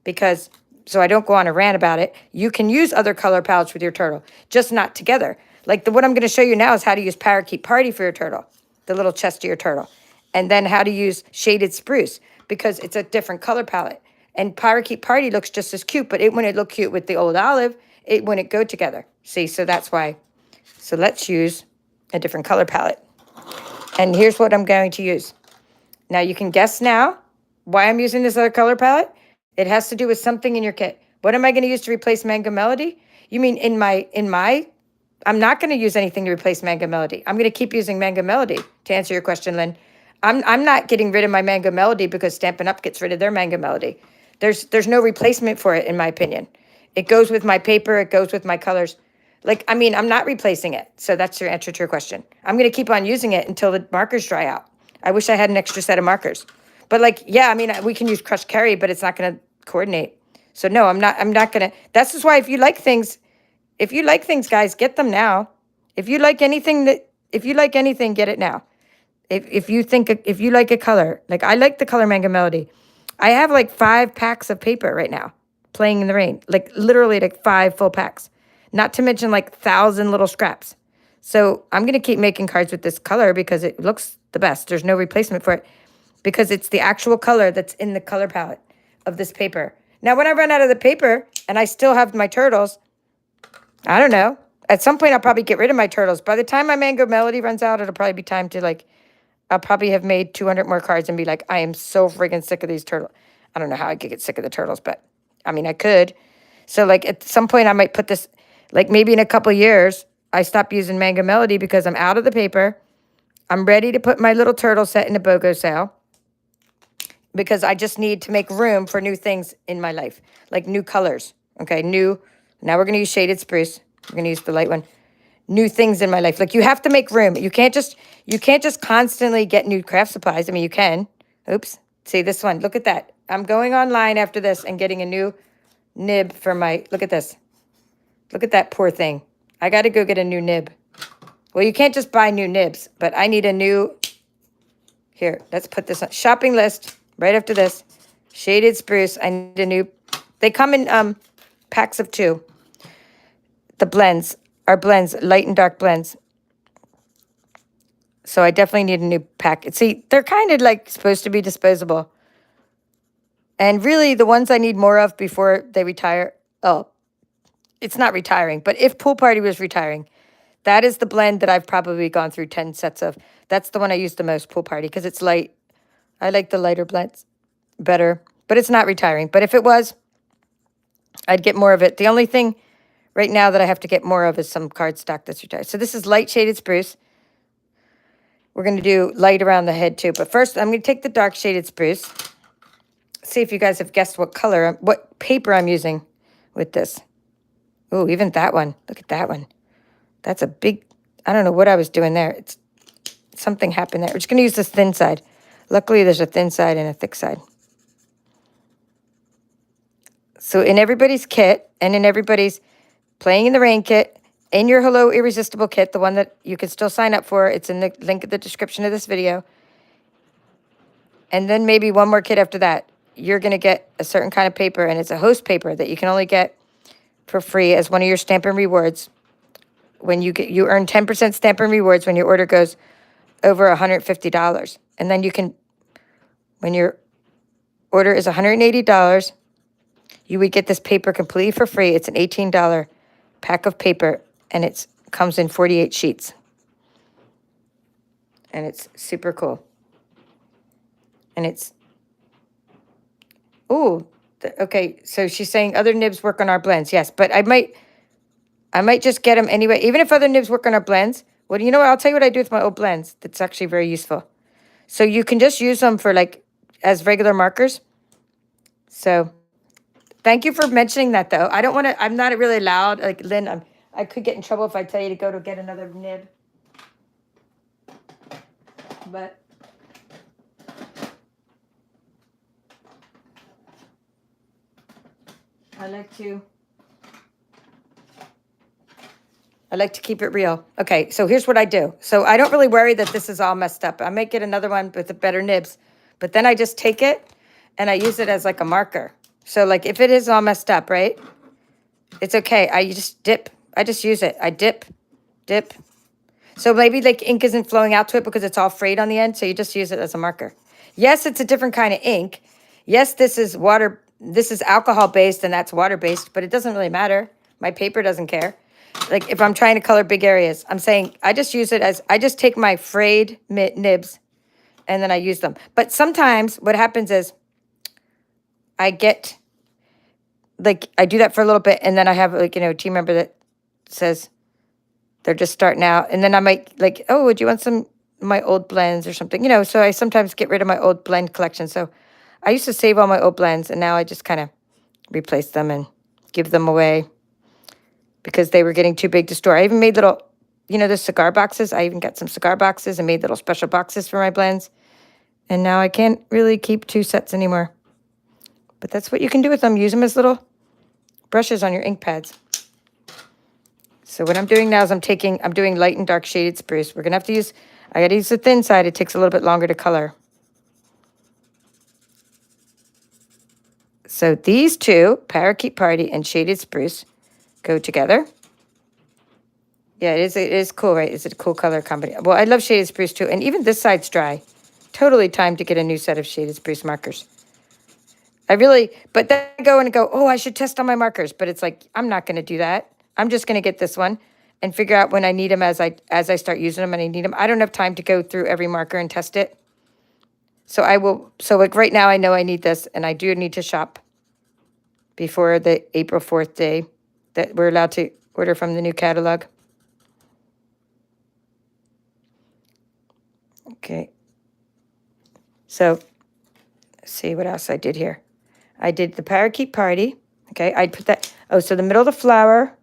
Because, so I don't go on a rant about it, you can use other color palettes with your turtle, just not together. Like what I'm going to show you now is how to use Parakeet Party for your turtle, the little chest of your turtle. And then how to use Shaded Spruce, because it's a different color palette. And Parakeet Party looks just as cute, but it wouldn't look cute with the old olive. It wouldn't go together. See, so that's why. So let's use a different color palette. And here's what I'm going to use. Now you can guess now why I'm using this other color palette. It has to do with something in your kit. What am I going to use to replace Mango Melody? You mean in my, I'm not going to use anything to replace Mango Melody. I'm going to keep using Mango Melody to answer your question, Lynn. I'm not getting rid of my Mango Melody because Stampin' Up! Gets rid of their Mango Melody. There's no replacement for it, in my opinion. It goes with my paper. It goes with my colors. Like, I mean, I'm not replacing it. So that's your answer to your question. I'm going to keep on using it until the markers dry out. I wish I had an extra set of markers. But like, yeah, I mean, we can use Crushed Kerry, but it's not going to coordinate. So no, I'm not going to. That's just why if you like things, guys, get them now. If you like anything, get it now. If you like a color, like I like the color Mango Melody. I have like 5 packs of paper right now playing in the rain, like literally like 5 full packs, not to mention like 1,000 little scraps. So I'm going to keep making cards with this color because it looks the best. There's no replacement for it because it's the actual color that's in the color palette of this paper. Now, when I run out of the paper and I still have my turtles, I don't know. At some point, I'll probably get rid of my turtles. By the time my Mango Melody runs out, it'll probably be time to like, I'll probably have made 200 more cards and be like, I am so friggin' sick of these turtles. I don't know how I could get sick of the turtles, but I mean, I could. So like at some point I might put this, like maybe in a couple years, I stop using Mango Melody because I'm out of the paper. I'm ready to put my little turtle set in a BOGO sale because I just need to make room for new things in my life, like new colors. Okay, now we're going to use Shaded Spruce. We're going to use the light one. New things in my life. Like you have to make room. You can't just constantly get new craft supplies. I mean, you can. Oops. See this one. Look at that. I'm going online after this and getting a new nib for my, look at this. Look at that poor thing. I got to go get a new nib. Well, you can't just buy new nibs, but I need a new, here, let's put this on shopping list right after this. Shaded Spruce. I need a new, they come in packs of 2. The blends are blends, light and dark blends. So I definitely need a new pack. See, they're kind of like supposed to be disposable. And really the ones I need more of before they retire, it's not retiring, but if Pool Party was retiring, that is the blend that I've probably gone through 10 sets of. That's the one I use the most, Pool Party, because it's light. I like the lighter blends better, but it's not retiring. But if it was, I'd get more of it. The only thing right now that I have to get more of is some cardstock that's retired. So this is light shaded spruce. We're going to do light around the head too. But first, I'm going to take the dark shaded spruce. See if you guys have guessed what color, what paper I'm using with this. Oh, even that one. Look at that one. That's a big, I don't know what I was doing there. It's something happened there. We're just going to use this thin side. Luckily, there's a thin side and a thick side. So in everybody's kit and in everybody's Playing in the Rain kit, in your Hello Irresistible kit, the one that you can still sign up for, it's in the link in the description of this video. And then maybe one more kit after that. You're going to get a certain kind of paper, and it's a host paper that you can only get for free as one of your Stampin' rewards. When you earn 10% Stampin' rewards when your order goes over $150. And then you can, when your order is $180, you would get this paper completely for free. It's an $18 pack of paper, and it comes in 48 sheets. And it's super cool. And it's, ooh, okay, so she's saying other nibs work on our blends. Yes, but I might just get them anyway. Even if other nibs work on our blends, well, you know what? I'll tell you what I do with my old blends. That's actually very useful. So you can just use them for like, as regular markers. So thank you for mentioning that, though. I don't want to, I'm not really loud. Like, Lynn, I could get in trouble if I tell you to go to get another nib. But I like to keep it real. Okay, so here's what I do. So I don't really worry that this is all messed up. I might get another one with the better nibs. But then I just take it and I use it as like a marker. So like if it is all messed up, right? It's okay. I just dip. I just use it. I dip. So maybe like ink isn't flowing out to it because it's all frayed on the end. So you just use it as a marker. Yes, it's a different kind of ink. Yes, this is alcohol based and that's water based, but it doesn't really matter. My paper doesn't care. Like if I'm trying to color big areas, I'm saying I just use it as, I just take my frayed nibs and then I use them. But sometimes what happens is I get, like, I do that for a little bit and then I have like, a team member that says they're just starting out. And then I might like, oh, would you want some of my old blends or something? So I sometimes get rid of my old blend collection. So I used to save all my old blends and now I just kind of replace them and give them away because they were getting too big to store. I even made little, the cigar boxes. I even got some cigar boxes and made little special boxes for my blends. And now I can't really keep 2 sets anymore. But that's what you can do with them. Use them as little brushes on your ink pads. So what I'm doing now is I'm doing light and dark shaded spruce. We're going to have to use, I got to use the thin side. It takes a little bit longer to color. So these two, Parakeet Party and Shaded Spruce, go together. Yeah, it is cool, right? It's a cool color combination. Well, I love Shaded Spruce too. And even this side's dry. Totally time to get a new set of Shaded Spruce markers. But then I go and go, oh, I should test on my markers. But it's like, I'm not going to do that. I'm just going to get this one and figure out when I need them as I start using them and I need them. I don't have time to go through every marker and test it. So I will, so like right now I know I need this and I do need to shop before the April 4th day that we're allowed to order from the new catalog. Okay. So let's see what else I did here. I did the Parakeet Party. Okay, I put that, oh, so the middle of the flower.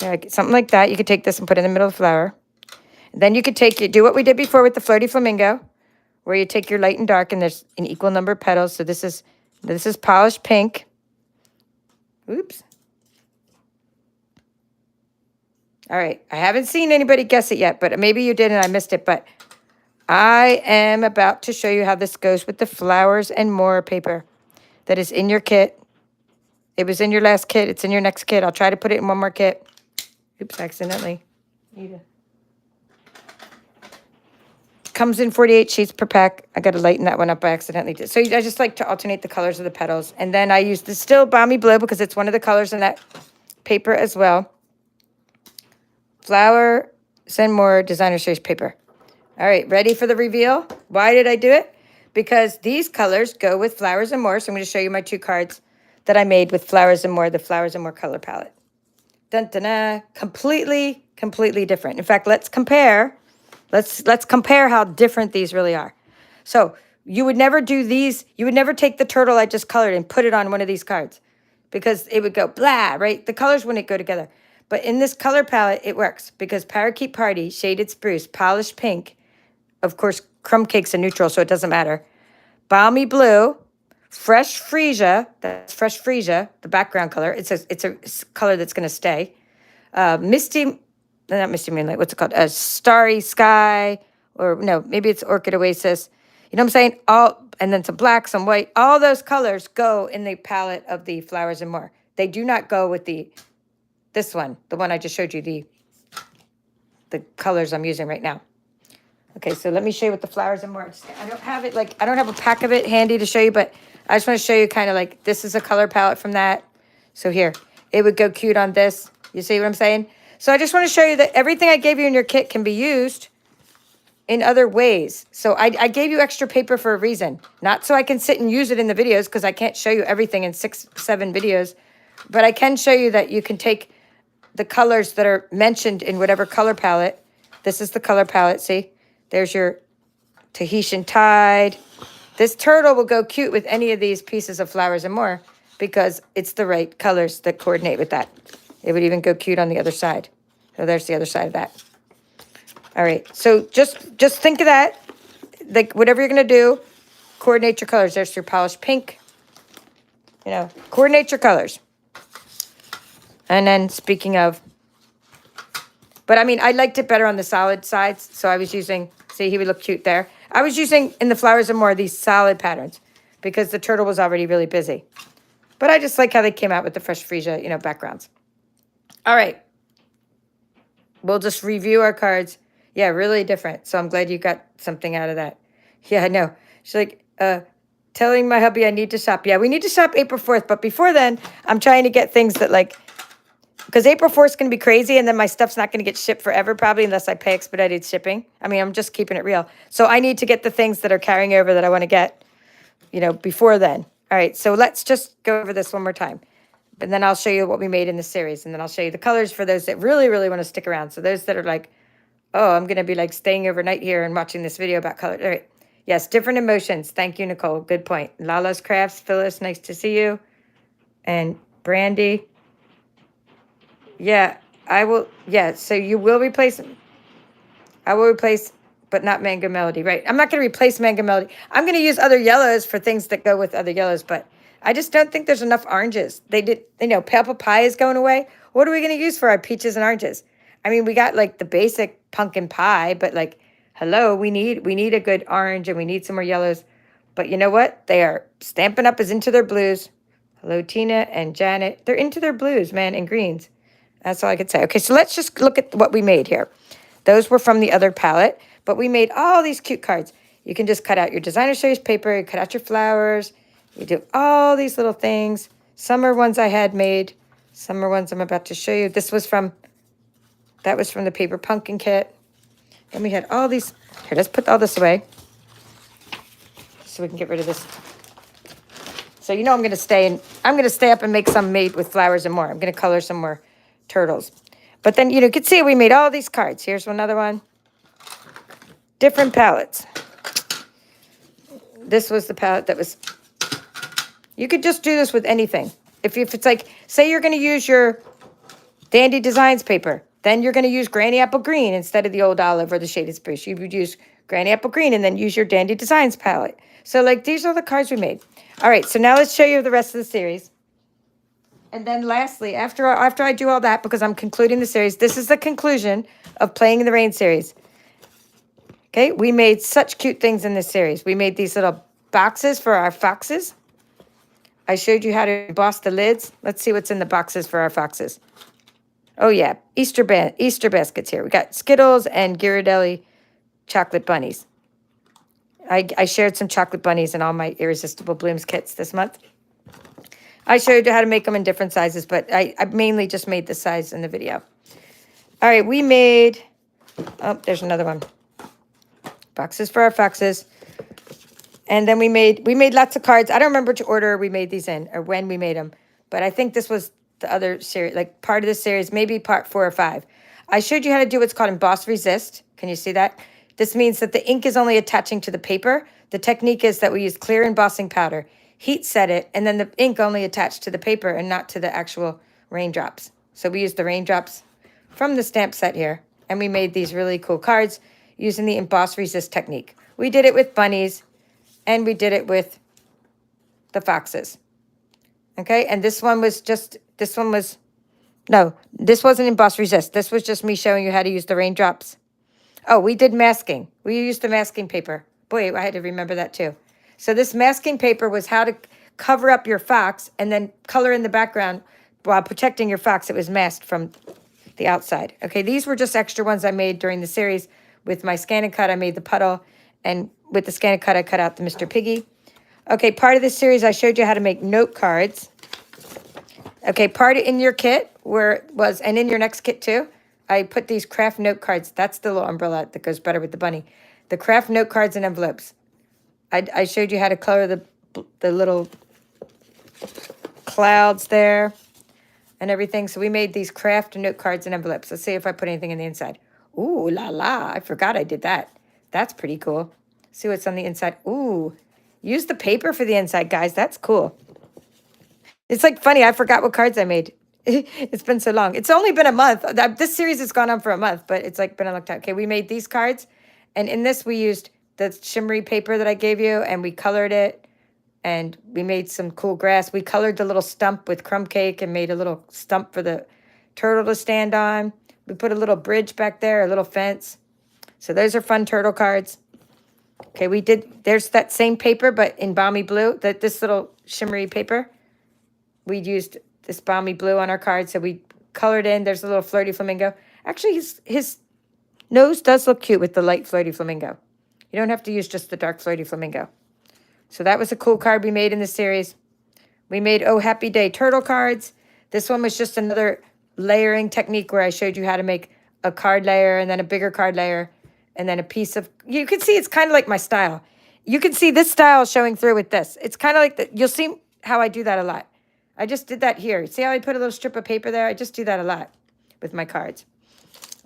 Okay, something like that. You could take this and put it in the middle of the flower. And then you could do what we did before with the Flirty Flamingo, where you take your light and dark and there's an equal number of petals. So this is polished pink. Oops. All right, I haven't seen anybody guess it yet, but maybe you did and I missed it. But I am about to show you how this goes with the Flowers and More paper that is in your kit. It was in your last kit. It's in your next kit. I'll try to put it in one more kit. Oops, accidentally. Comes in 48 sheets per pack. I got to lighten that one up. I accidentally did. So I just like to alternate the colors of the petals. And then I use the Still Balmy Blue because it's one of the colors in that paper as well. Flowers and More Designer Series paper. All right, ready for the reveal? Why did I do it? Because these colors go with Flowers and More. So I'm going to show you my 2 cards that I made with Flowers and More, the Flowers and More color palette. Dun, dun, dun, completely different. In fact, let's compare. Let's compare how different these really are. So you would never do these. You would never take the turtle I just colored and put it on one of these cards because it would go blah, right? The colors wouldn't go together. But in this color palette, it works because Parakeet Party, Shaded Spruce, Polished Pink, of course, Crumb Cake's a neutral, so it doesn't matter. Balmy Blue, Fresh Freesia, that's Fresh Freesia, the background color. It's a color that's going to stay. Misty, not Misty Moonlight, what's it called? Starry Sky, or no, maybe it's Orchid Oasis. You know what I'm saying? And then some black, some white. All those colors go in the palette of the Flowers and More. They do not go with this one, the one I just showed you, the colors I'm using right now. Okay, so let me show you what the Flowers and More. I don't have it, I don't have a pack of it handy to show you, but I just want to show you kind of this is a color palette from that. So here, it would go cute on this. You see what I'm saying? So I just want to show you that everything I gave you in your kit can be used in other ways. So I gave you extra paper for a reason. Not so I can sit and use it in the videos because I can't show you everything in 6, 7 videos. But I can show you that you can take the colors that are mentioned in whatever color palette. This is the color palette, see? There's your Tahitian Tide. This turtle will go cute with any of these pieces of Flowers and More because it's the right colors that coordinate with that. It would even go cute on the other side. So there's the other side of that. All right, so just think of that. Whatever you're going to do, coordinate your colors. There's your Polished Pink. Coordinate your colors. And then speaking of, but I mean, I liked it better on the solid sides. So I was using, see, he would look cute there. I was using, in the Flowers and More, these solid patterns because the turtle was already really busy. But I just like how they came out with the Fresh Freesia, backgrounds. All right. We'll just review our cards. Yeah, really different. So I'm glad you got something out of that. Yeah, I know. She's like, telling my hubby I need to shop. Yeah, we need to shop April 4th. But before then, I'm trying to get things that because April 4th is going to be crazy, and then my stuff's not going to get shipped forever, probably, unless I pay expedited shipping. I mean, I'm just keeping it real. So I need to get the things that are carrying over that I want to get, before then. All right, so let's just go over this one more time. And then I'll show you what we made in the series, and then I'll show you the colors for those that really, really want to stick around. So those that are oh, I'm going to be staying overnight here and watching this video about color. All right. Yes, different emotions. Thank you, Nicole. Good point. Lala's Crafts, Phyllis, nice to see you. And Brandy. Yeah, I will. Yeah, so you will replace. I will replace, but not Mango Melody. Right. I'm not going to replace Mango Melody. I'm going to use other yellows for things that go with other yellows, but I just don't think there's enough oranges. Pale Papaya is going away. What are we going to use for our peaches and oranges? I mean, we got the basic pumpkin pie, but hello, we need a good orange and we need some more yellows. But you know what? They are Stampin' Up is into their blues. Hello, Tina and Janet. They're into their blues, man, and greens. That's all I could say. Okay, so let's just look at what we made here. Those were from the other palette, but we made all these cute cards. You can just cut out your designer series paper, you cut out your flowers, you do all these little things. Some are ones I had made, some are ones I'm about to show you. That was from the Paper Pumpkin kit. Then we had all these. Here, let's put all this away so we can get rid of this. So I'm going to stay up and make some made with Flowers and More. I'm going to color some more turtles. But then, you can see we made all these cards. Here's another one. Different palettes. This was the palette that was... You could just do this with anything. If it's say you're going to use your Dandy Designs paper, then you're going to use Granny Apple Green instead of the old olive or the Shaded Spruce. You would use Granny Apple Green and then use your Dandy Designs palette. So these are the cards we made. All right, so now let's show you the rest of the series. And then lastly, after I do all that, because I'm concluding the series, this is the conclusion of Playing in the Rain series. Okay, we made such cute things in this series. We made these little boxes for our foxes. I showed you how to emboss the lids. Let's see what's in the boxes for our foxes. Oh, yeah, Easter baskets here. We got Skittles and Ghirardelli chocolate bunnies. I shared some chocolate bunnies in all my Irresistible Blooms kits this month. I showed you how to make them in different sizes, but I mainly just made this size in the video. All right, we made, oh, there's another one. Boxes for our foxes. And then we made lots of cards. I don't remember which order we made these in or when we made them, but I think this was the other series, like part of this series, maybe part 4 or 5. I showed you how to do what's called emboss resist. Can you see that? This means that the ink is only attaching to the paper. The technique is that we use clear embossing powder, heat set it, and then the ink only attached to the paper and not to the actual raindrops. So we use the raindrops from the stamp set here, and we made these really cool cards using the emboss resist technique. We did it with bunnies, and we did it with the foxes. Okay, and this one was, no, this wasn't emboss resist. This was just me showing you how to use the raindrops. Oh, we did masking. We used the masking paper. Boy, I had to remember that too. So this masking paper was how to cover up your fox and then color in the background while protecting your fox. It was masked from the outside. Okay, these were just extra ones I made during the series. With my ScanNCut, I made the puddle, and with the ScanNCut, I cut out the Mr. Piggy. Okay, part of this series, I showed you how to make note cards. Okay, part in your kit and in your next kit too, I put these craft note cards. That's the little umbrella that goes better with the bunny. The craft note cards and envelopes. I showed you how to color the little clouds there and everything. So we made these craft note cards and envelopes. Let's see if I put anything in the inside. Ooh, la la, I forgot I did that. That's pretty cool. See what's on the inside. Ooh, use the paper for the inside, guys. That's cool. It's like funny, I forgot what cards I made. It's been so long. It's only been a month. This series has gone on for a month, but it's like been a long time. Okay, we made these cards, and in this we used the shimmery paper that I gave you, and we colored it, and we made some cool grass. We colored the little stump with crumb cake and made a little stump for the turtle to stand on. We put a little bridge back there, a little fence. So those are fun turtle cards. Okay, there's that same paper, but in balmy blue, this little shimmery paper. We used this balmy blue on our card, so we colored in. There's a little flirty flamingo. Actually, his nose does look cute with the light flirty flamingo. You don't have to use just the dark flirty flamingo. So that was a cool card we made in the series. We made Oh Happy Day turtle cards. This one was just another layering technique where I showed you how to make a card layer and then a bigger card layer and then a piece of, you can see it's kind of like my style. You can see this style showing through with this. It's kind of like, you'll see how I do that a lot. I just did that here. See how I put a little strip of paper there? I just do that a lot with my cards.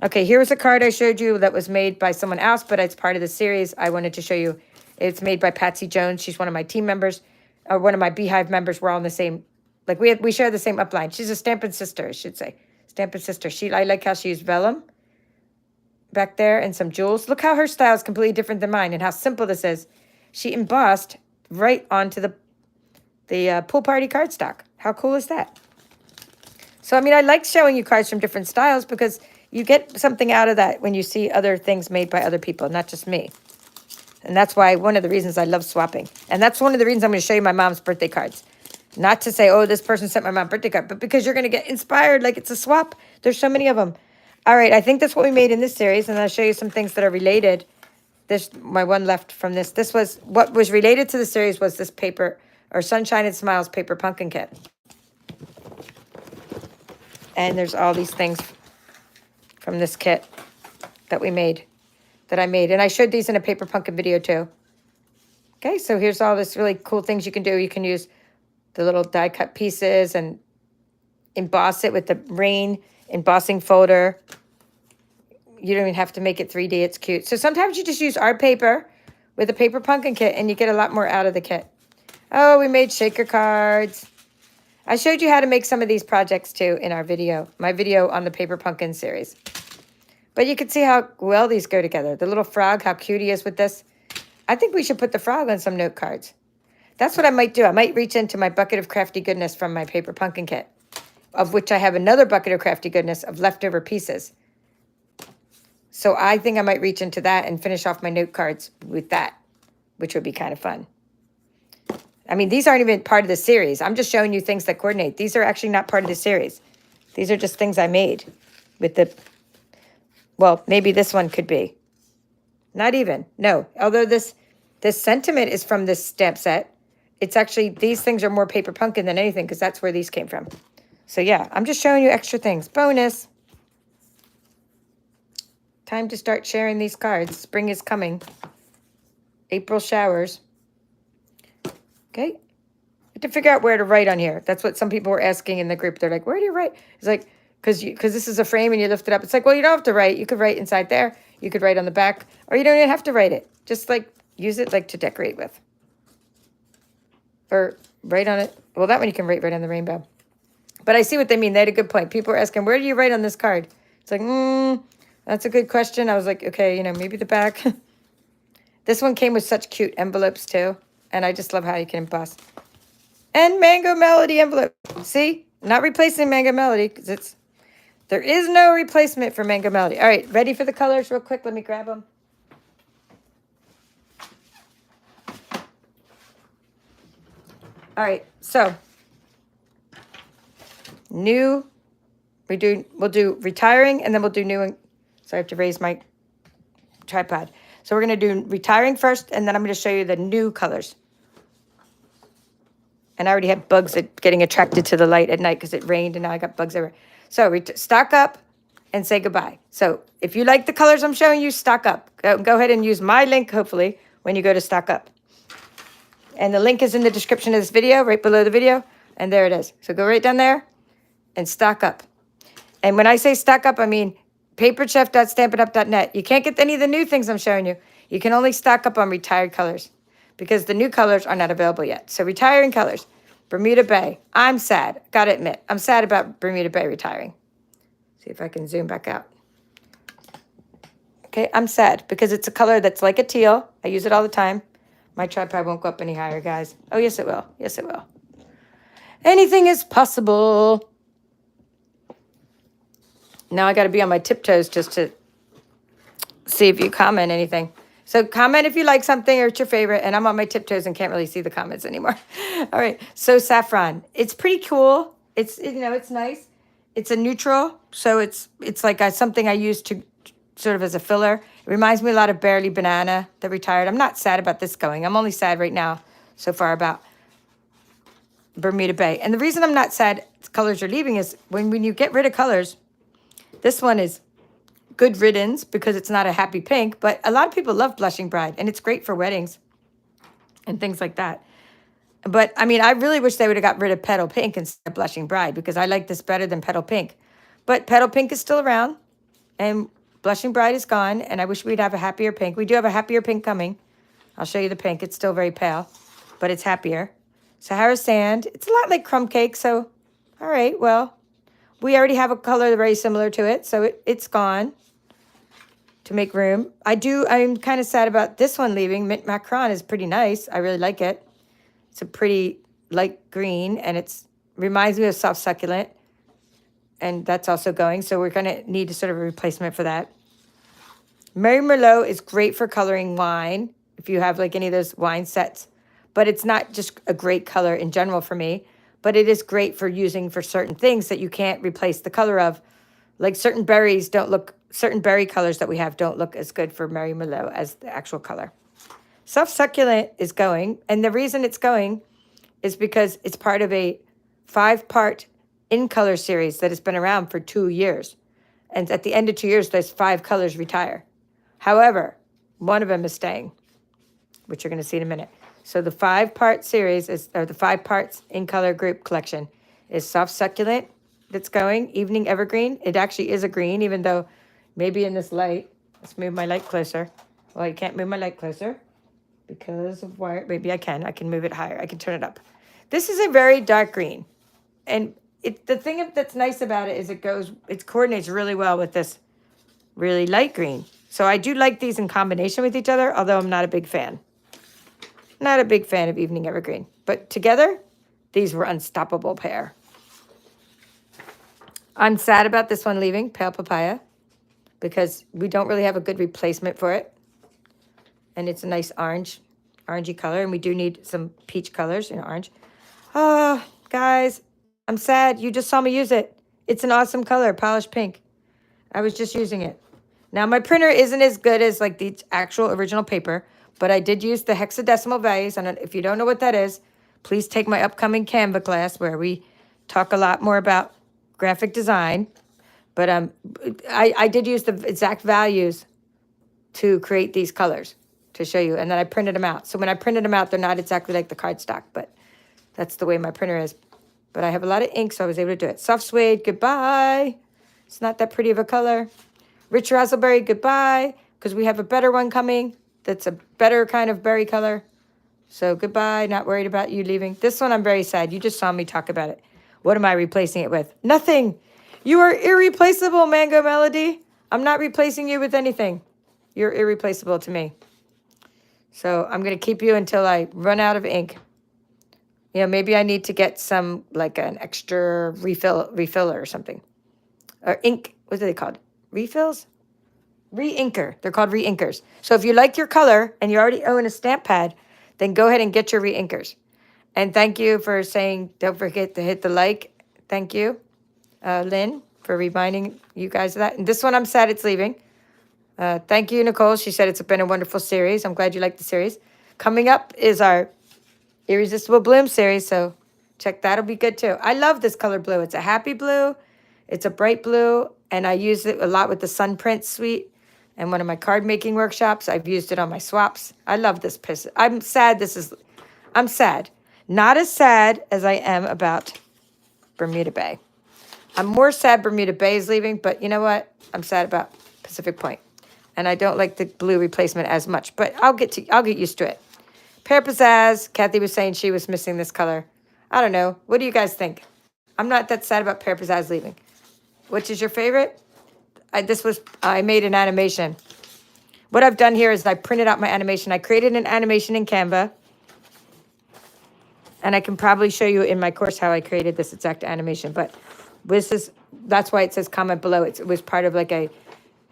Okay, here's a card I showed you that was made by someone else, but it's part of the series. I wanted to show you. It's made by Patsy Jones. She's one of my team members, or one of my Beehive members. We're all in the same, like we share the same upline. She's a Stampin' sister, I should say. Stampin' sister. I like how she used vellum back there and some jewels. Look how her style is completely different than mine and how simple this is. She embossed right onto the pool party cardstock. How cool is that? So, I mean, I like showing you cards from different styles because you get something out of that when you see other things made by other people, not just me. And that's why one of the reasons I love swapping. And that's one of the reasons I'm going to show you my mom's birthday cards. Not to say, oh, this person sent my mom a birthday card, but because you're going to get inspired like it's a swap. There's so many of them. All right, I think that's what we made in this series, and I'll show you some things that are related. My one left from this. This was, what was related to the series was this paper, or Sunshine and Smiles paper pumpkin kit. And there's all these things from this kit that I made. And I showed these in a paper pumpkin video too. Okay, so here's all this really cool things you can do. You can use the little die cut pieces and emboss it with the rain embossing folder. You don't even have to make it 3D. It's cute. So sometimes you just use art paper with a paper pumpkin kit and you get a lot more out of the kit. Oh, we made shaker cards. I showed you how to make some of these projects too in our video, my video on the paper pumpkin series. But you can see how well these go together. The little frog, how cute he is with this. I think we should put the frog on some note cards. That's what I might do. I might reach into my bucket of crafty goodness from my paper pumpkin kit, of which I have another bucket of crafty goodness of leftover pieces. So I think I might reach into that and finish off my note cards with that, which would be kind of fun. I mean, these aren't even part of the series. I'm just showing you things that coordinate. These are actually not part of the series. These are just things I made with the, well, maybe this one could be. Not even, no. Although this sentiment is from this stamp set, it's actually, these things are more paper pumpkin than anything because that's where these came from. So yeah, I'm just showing you extra things. Bonus. Time to start sharing these cards. Spring is coming. April showers. Okay. have to figure out where to write on here. That's what some people were asking in the group. They're like, where do you write? It's like, because this is a frame and you lift it up. It's like, well, you don't have to write. You could write inside there. You could write on the back, or you don't even have to write it. Just like use it like to decorate with. Or write on it. Well, that one you can write right on the rainbow. But I see what they mean. They had a good point. People are asking, where do you write on this card? It's like, that's a good question. I was like, okay, you know, maybe the back. This one came with such cute envelopes too. And I just love how you can emboss. And Mango Melody envelope. See? Not replacing Mango Melody because there is no replacement for Mango Melody. All right, ready for the colors real quick? Let me grab them. All right, so new, we'll do retiring, and then we'll do new. So I have to raise my tripod. So we're going to do retiring first, and then I'm going to show you the new colors. And I already had bugs getting attracted to the light at night because it rained, and now I got bugs everywhere. So stock up and say goodbye. So if you like the colors I'm showing you, stock up. Go ahead and use my link, hopefully, when you go to stock up. And the link is in the description of this video, right below the video. And there it is. So go right down there and stock up. And when I say stock up, I mean paperchef.stampinup.net. You can't get any of the new things I'm showing you. You can only stock up on retired colors because the new colors are not available yet. So retiring colors, Bermuda Bay. I'm sad. Got to admit, I'm sad about Bermuda Bay retiring. See if I can zoom back out. Okay, I'm sad because it's a color that's like a teal. I use it all the time. My tripod won't go up any higher, guys. Oh, yes, it will. Yes, it will. Anything is possible. Now I got to be on my tiptoes just to see if you comment anything. So comment if you like something or it's your favorite. And I'm on my tiptoes and can't really see the comments anymore. All right. So saffron. It's pretty cool. It's, you know, it's nice. It's a neutral. So it's like something I use to sort of as a filler. It reminds me a lot of Barely Banana, the retired. I'm not sad about this going. I'm only sad right now so far about Bermuda Bay. And the reason I'm not sad colors are leaving is when you get rid of colors, this one is good riddance because it's not a happy pink, but a lot of people love Blushing Bride, and it's great for weddings and things like that. But, I mean, I really wish they would have got rid of Petal Pink instead of Blushing Bride because I like this better than Petal Pink. But Petal Pink is still around, and Blushing Bride is gone, and I wish we'd have a happier pink. We do have a happier pink coming. I'll show you the pink. It's still very pale, but it's happier. Sahara Sand. It's a lot like Crumb Cake, so, all right, well, we already have a color very similar to it, so it's gone to make room. I'm kind of sad about this one leaving. Mint Macron is pretty nice. I really like it. It's a pretty light green, and it reminds me of Soft Succulent, and that's also going, so we're going to need a sort of a replacement for that. Mary Merlot is great for coloring wine, if you have like any of those wine sets, but it's not just a great color in general for me, but it is great for using for certain things that you can't replace the color of. Like certain berry colors that we have don't look as good for Mary Merlot as the actual color. Soft Succulent is going, and the reason it's going is because it's part of a 5-part in color series that has been around for 2 years. And at the end of 2 years, those 5 colors retire. However, one of them is staying, which you're going to see in a minute. So the 5-part series or the 5 parts in color group collection is Soft Succulent that's going, Evening Evergreen. It actually is a green, even though maybe in this light, let's move my light closer. Well, you can't move my light closer because of wire. Maybe I can move it higher. I can turn it up. This is a very dark green. And the thing that's nice about it is it coordinates really well with this really light green. So I do like these in combination with each other, although I'm not a big fan. Not a big fan of Evening Evergreen. But together, these were unstoppable pair. I'm sad about this one leaving, Pale Papaya, because we don't really have a good replacement for it. And it's a nice orangey color, and we do need some peach colors in orange. Oh, guys, I'm sad. You just saw me use it. It's an awesome color, polished pink. I was just using it. Now, my printer isn't as good as like the actual original paper, but I did use the hexadecimal values. And if you don't know what that is, please take my upcoming Canva class where we talk a lot more about graphic design. But I did use the exact values to create these colors to show you. And then I printed them out. So when I printed them out, they're not exactly like the cardstock, but That's the way my printer is. But I have a lot of ink, so I was able to do it. Soft suede, goodbye. It's not that pretty of a color. Rich raspberry, goodbye, because we have a better one coming that's a better kind of berry color. So goodbye, not worried about you leaving. This one I'm very sad. You just saw me talk about it. What am I replacing it with? Nothing. You are irreplaceable, Mango Melody. I'm not replacing you with anything. You're irreplaceable to me. So I'm going to keep you until I run out of ink. You know, maybe I need to get some, like an extra refiller or something. Or ink, what are they called? Refills? Re-inker. They're called re-inkers. So if you like your color and you already own a stamp pad, then go ahead and get your re-inkers. And thank you for saying, don't forget to hit the like. Thank you, Lynn, for reminding you guys of that. And this one, I'm sad it's leaving. Thank you, Nicole. She said it's been a wonderful series. I'm glad you liked the series. Coming up is our Irresistible Bloom series, so check that'll be good too. I love this color blue. It's a happy blue. It's a bright blue, and I use it a lot with the Sun Print Suite and one of my card making workshops. I've used it on my swaps. I love this piece. I'm sad I'm sad. Not as sad as I am about Bermuda Bay. I'm more sad Bermuda Bay is leaving, but you know what? I'm sad about Pacific Point. And I don't like the blue replacement as much, but I'll get used to it. Pear Pizzazz, Kathy was saying she was missing this color. I don't know. What do you guys think? I'm not that sad about Pear Pizzazz leaving. Which is your favorite? I made an animation. What I've done here is I printed out my animation. I created an animation in Canva. And I can probably show you in my course how I created this exact animation. But that's why it says comment below. It was part of like a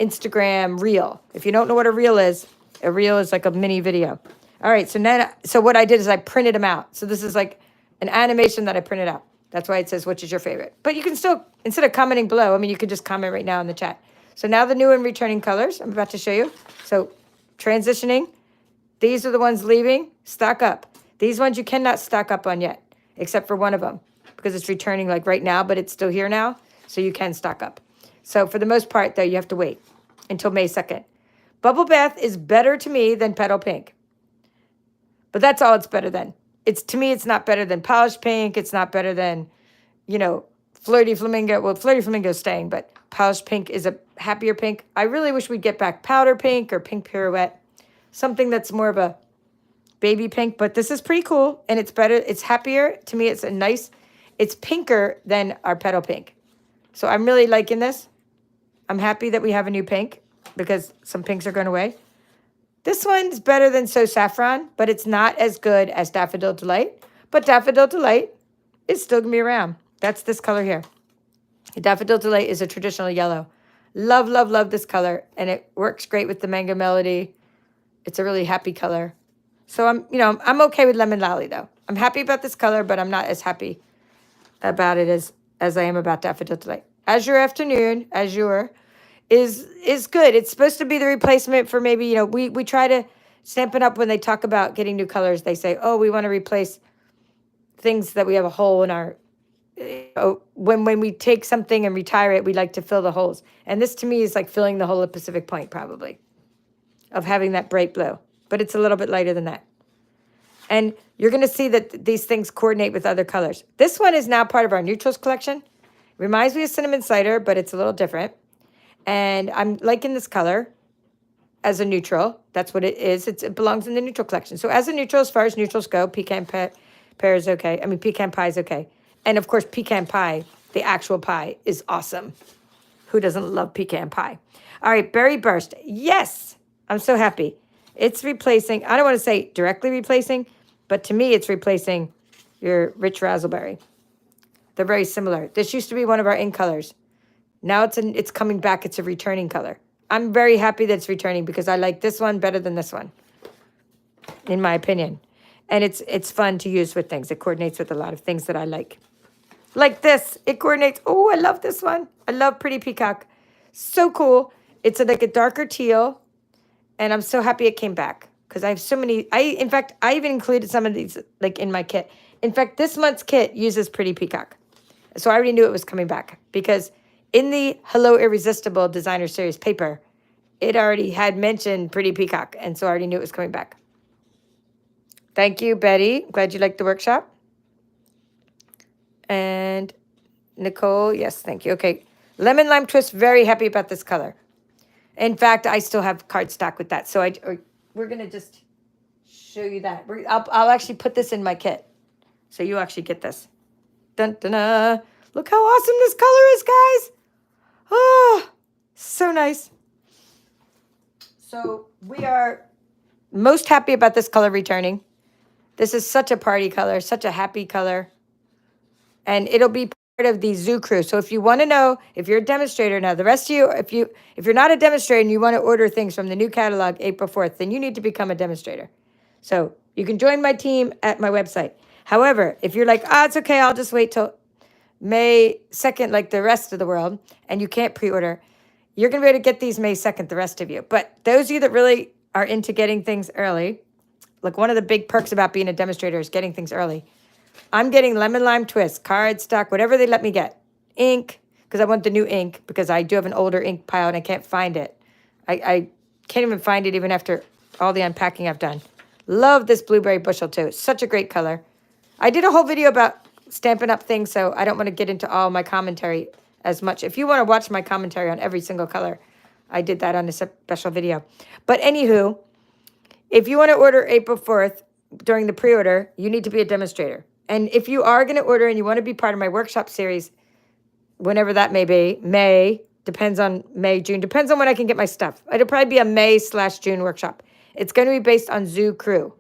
Instagram reel. If you don't know what a reel is like a mini video. All right, so what I did is I printed them out. So this is like an animation that I printed out. That's why it says, which is your favorite? But you can still, instead of commenting below, I mean, you can just comment right now in the chat. So now the new and returning colors I'm about to show you. So transitioning, these are the ones leaving, stock up. These ones you cannot stock up on yet, except for one of them, because it's returning like right now, but it's still here now, so you can stock up. So for the most part, though, you have to wait until May 2nd. Bubble Bath is better to me than Petal Pink. But that's all it's better than. To me, it's not better than Polished Pink. It's not better than, Flirty Flamingo. Well, Flirty Flamingo's staying, but Polished Pink is a happier pink. I really wish we'd get back Powder Pink or Pink Pirouette. Something that's more of a baby pink, but this is pretty cool, and it's better. It's happier. To me, it's pinker than our Petal Pink. So I'm really liking this. I'm happy that we have a new pink because some pinks are going away. This one's better than So Saffron, but it's not as good as Daffodil Delight. But Daffodil Delight is still going to be around. That's this color here. Daffodil Delight is a traditional yellow. Love, love, love this color. And it works great with the Mango Melody. It's a really happy color. So I'm okay with Lemon Lally, though. I'm happy about this color, but I'm not as happy about it as I am about Daffodil Delight. Azure Afternoon, Azure, is good. It's supposed to be the replacement for maybe, we try to Stampin' Up! When they talk about getting new colors, they say, oh, we want to replace things that we have a hole in our, when we take something and retire it, we like to fill the holes. And this to me is like filling the whole of Pacific Point, probably, of having that bright blue. But it's a little bit lighter than that. And you're going to see that these things coordinate with other colors. This one is now part of our Neutrals collection. Reminds me of Cinnamon Cider, but it's a little different. And I'm liking this color as a neutral. That's what it is. It belongs in the neutral collection. So as a neutral, as far as neutrals go, pecan pear is okay. Pecan pie is okay. And of course, pecan pie, the actual pie, is awesome. Who doesn't love pecan pie? All right, Berry Burst. Yes, I'm so happy. It's replacing, I don't want to say directly replacing, but to me, it's replacing your Rich Raspberry. They're very similar. This used to be one of our ink colors. Now it's coming back. It's a returning color. I'm very happy that it's returning because I like this one better than this one, in my opinion. And it's fun to use with things. It coordinates with a lot of things that I like. Like this. It coordinates. Oh, I love this one. I love Pretty Peacock. So cool. It's like a darker teal. And I'm so happy it came back because I have so many. In fact, I even included some of these like in my kit. In fact, this month's kit uses Pretty Peacock. So I already knew it was coming back because in the Hello Irresistible Designer Series paper, it already had mentioned Pretty Peacock. And so I already knew it was coming back. Thank you, Betty. Glad you liked the workshop. And Nicole, yes, thank you. Okay. Lemon Lime Twist, very happy about this color. In fact, I still have cardstock with that. So we're going to just show you that. I'll actually put this in my kit. So you actually get this. Dun, dun, dun. Look how awesome this color is, guys. Oh, so nice. So we are most happy about this color returning. This is such a party color, such a happy color. And it'll be part of the Zoo crew. So if you want to know, if you're a demonstrator now, the rest of you, if you're not a demonstrator and you want to order things from the new catalog April 4th, then you need to become a demonstrator. So you can join my team at my website. However, if you're like, it's okay, I'll just wait till May 2nd, like the rest of the world, and you can't pre-order, you're going to be able to get these May 2nd, the rest of you. But those of you that really are into getting things early, like one of the big perks about being a demonstrator is getting things early. I'm getting Lemon Lime Twist, cardstock, whatever they let me get. Ink, because I want the new ink, because I do have an older ink pile and I can't find it. I can't even find it even after all the unpacking I've done. Love this blueberry bushel too. It's such a great color. I did a whole video about Stampin' Up things, so I don't want to get into all my commentary as much. If you want to watch my commentary on every single color, I did that on a special video. But anywho, if you want to order April 4th during the pre-order, you need to be a demonstrator. And if you are going to order and you want to be part of my workshop series, whenever that may be, May, depends on May, June, depends on when I can get my stuff. It'll probably be a May/June workshop. It's going to be based on Zoo Crew.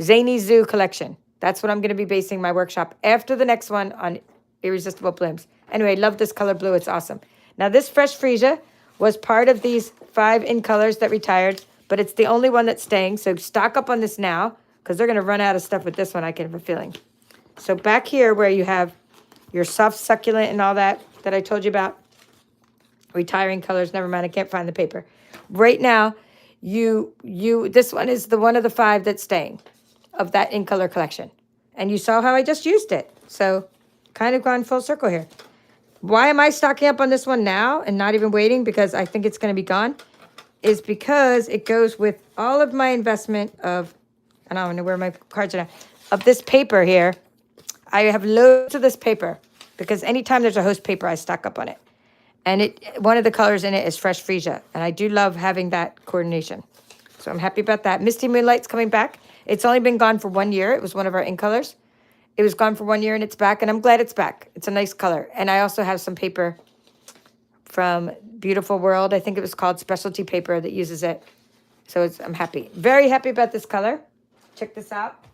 Zany Zoo collection. That's what I'm going to be basing my workshop after the next one on Irresistible Blooms. Anyway, love this color blue. It's awesome. Now, this Fresh Freesia was part of these 5 in colors that retired, but it's the only one that's staying. So stock up on this now, because they're going to run out of stuff with this one, I can have a feeling. So back here where you have your soft succulent and all that I told you about, retiring colors, never mind, I can't find the paper. Right now, this one is the one of the 5 that's staying of that in color collection. And you saw how I just used it. So kind of gone full circle here. Why am I stocking up on this one now and not even waiting because I think it's going to be gone? Is because it goes with all of my investment of, I don't know where my cards are now, of this paper here. I have loads of this paper because anytime there's a host paper, I stock up on it. And one of the colors in it is Fresh Freesia. And I do love having that coordination. So I'm happy about that. Misty Moonlight's coming back. It's only been gone for 1 year. It was one of our in colors. It was gone for 1 year and it's back. And I'm glad it's back. It's a nice color. And I also have some paper from Beautiful World. I think it was called Specialty Paper that uses it. So I'm happy. Very happy about this color. Check this out.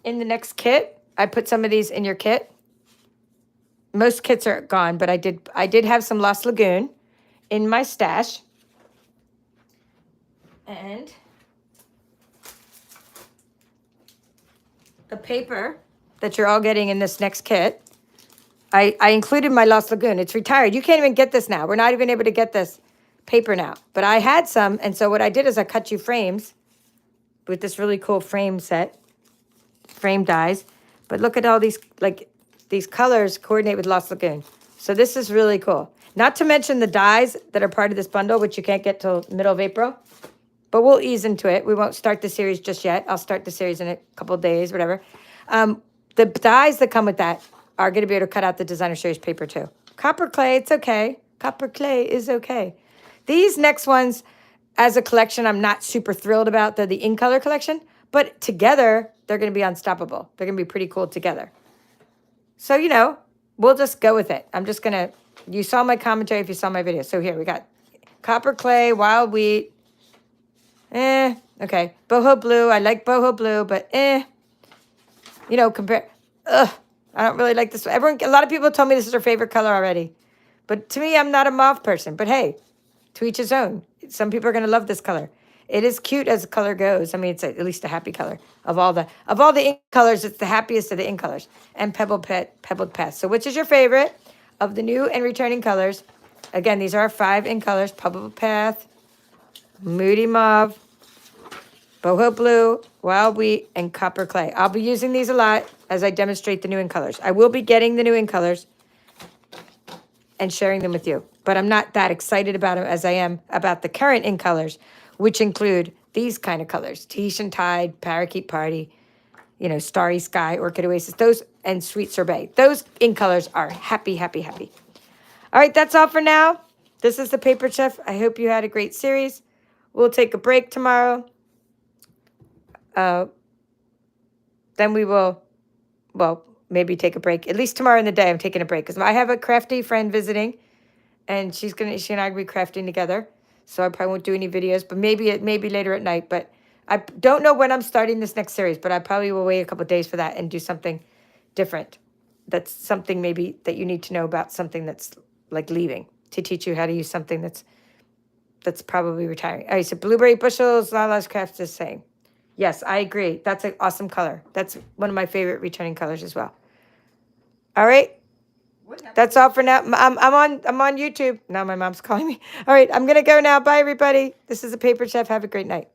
In the next kit, I put some of these in your kit. Most kits are gone, but I did have some Lost Lagoon in my stash. And the paper that you're all getting in this next kit, I included my Lost Lagoon. It's retired. You can't even get this now. We're not even able to get this paper now. But I had some, and so what I did is I cut you frames with this really cool frame set, frame dies. But look at all these, like, these colors coordinate with Lost Lagoon. So this is really cool. Not to mention the dies that are part of this bundle, which you can't get till middle of April. But we'll ease into it. We won't start the series just yet. I'll start the series in a couple of days, whatever. The dies that come with that are going to be able to cut out the designer series paper too. Copper clay, it's okay. Copper clay is okay. These next ones, as a collection, I'm not super thrilled about. They're the in color collection. But together, they're going to be unstoppable. They're going to be pretty cool together. So, you know, we'll just go with it. I'm just going to, you saw my commentary if you saw my video. So here we got copper clay, wild wheat. Okay. Boho blue. I like boho blue, but you know, I don't really like this. A lot of people told me this is their favorite color already. But to me, I'm not a mauve person. But hey, to each his own. Some people are going to love this color. It is cute as the color goes. I mean, it's at least a happy color. Of all the ink colors, it's the happiest of the ink colors. And Pebbled Path. So which is your favorite of the new and returning colors? Again, these are our 5 ink colors. Pebbled Path, Moody Mauve, Boho Blue, Wild Wheat, and Copper Clay. I'll be using these a lot as I demonstrate the new ink colors. I will be getting the new ink colors and sharing them with you. But I'm not that excited about them as I am about the current ink colors, which include these kind of colors. Tahitian Tide, Parakeet Party, you know, Starry Sky, Orchid Oasis, those, and Sweet Sorbet. Those ink colors are happy, happy, happy. All right, that's all for now. This is the Paper Chef. I hope you had a great series. We'll take a break tomorrow. Then we will, well, maybe take a break. At least tomorrow in the day, I'm taking a break because I have a crafty friend visiting, and she and I will be crafting together. So I probably won't do any videos, but maybe later at night. But I don't know when I'm starting this next series, but I probably will wait a couple of days for that and do something different. That's something maybe that you need to know about, something that's like leaving, to teach you how to use something that's probably retiring. All right, so blueberry bushels, Lala's Crafts is saying. Yes, I agree. That's an awesome color. That's one of my favorite returning colors as well. All right. That's all for now. I'm on YouTube. Now my mom's calling me. All right, I'm going to go now. Bye, everybody. This is the Paper Chef. Have a great night.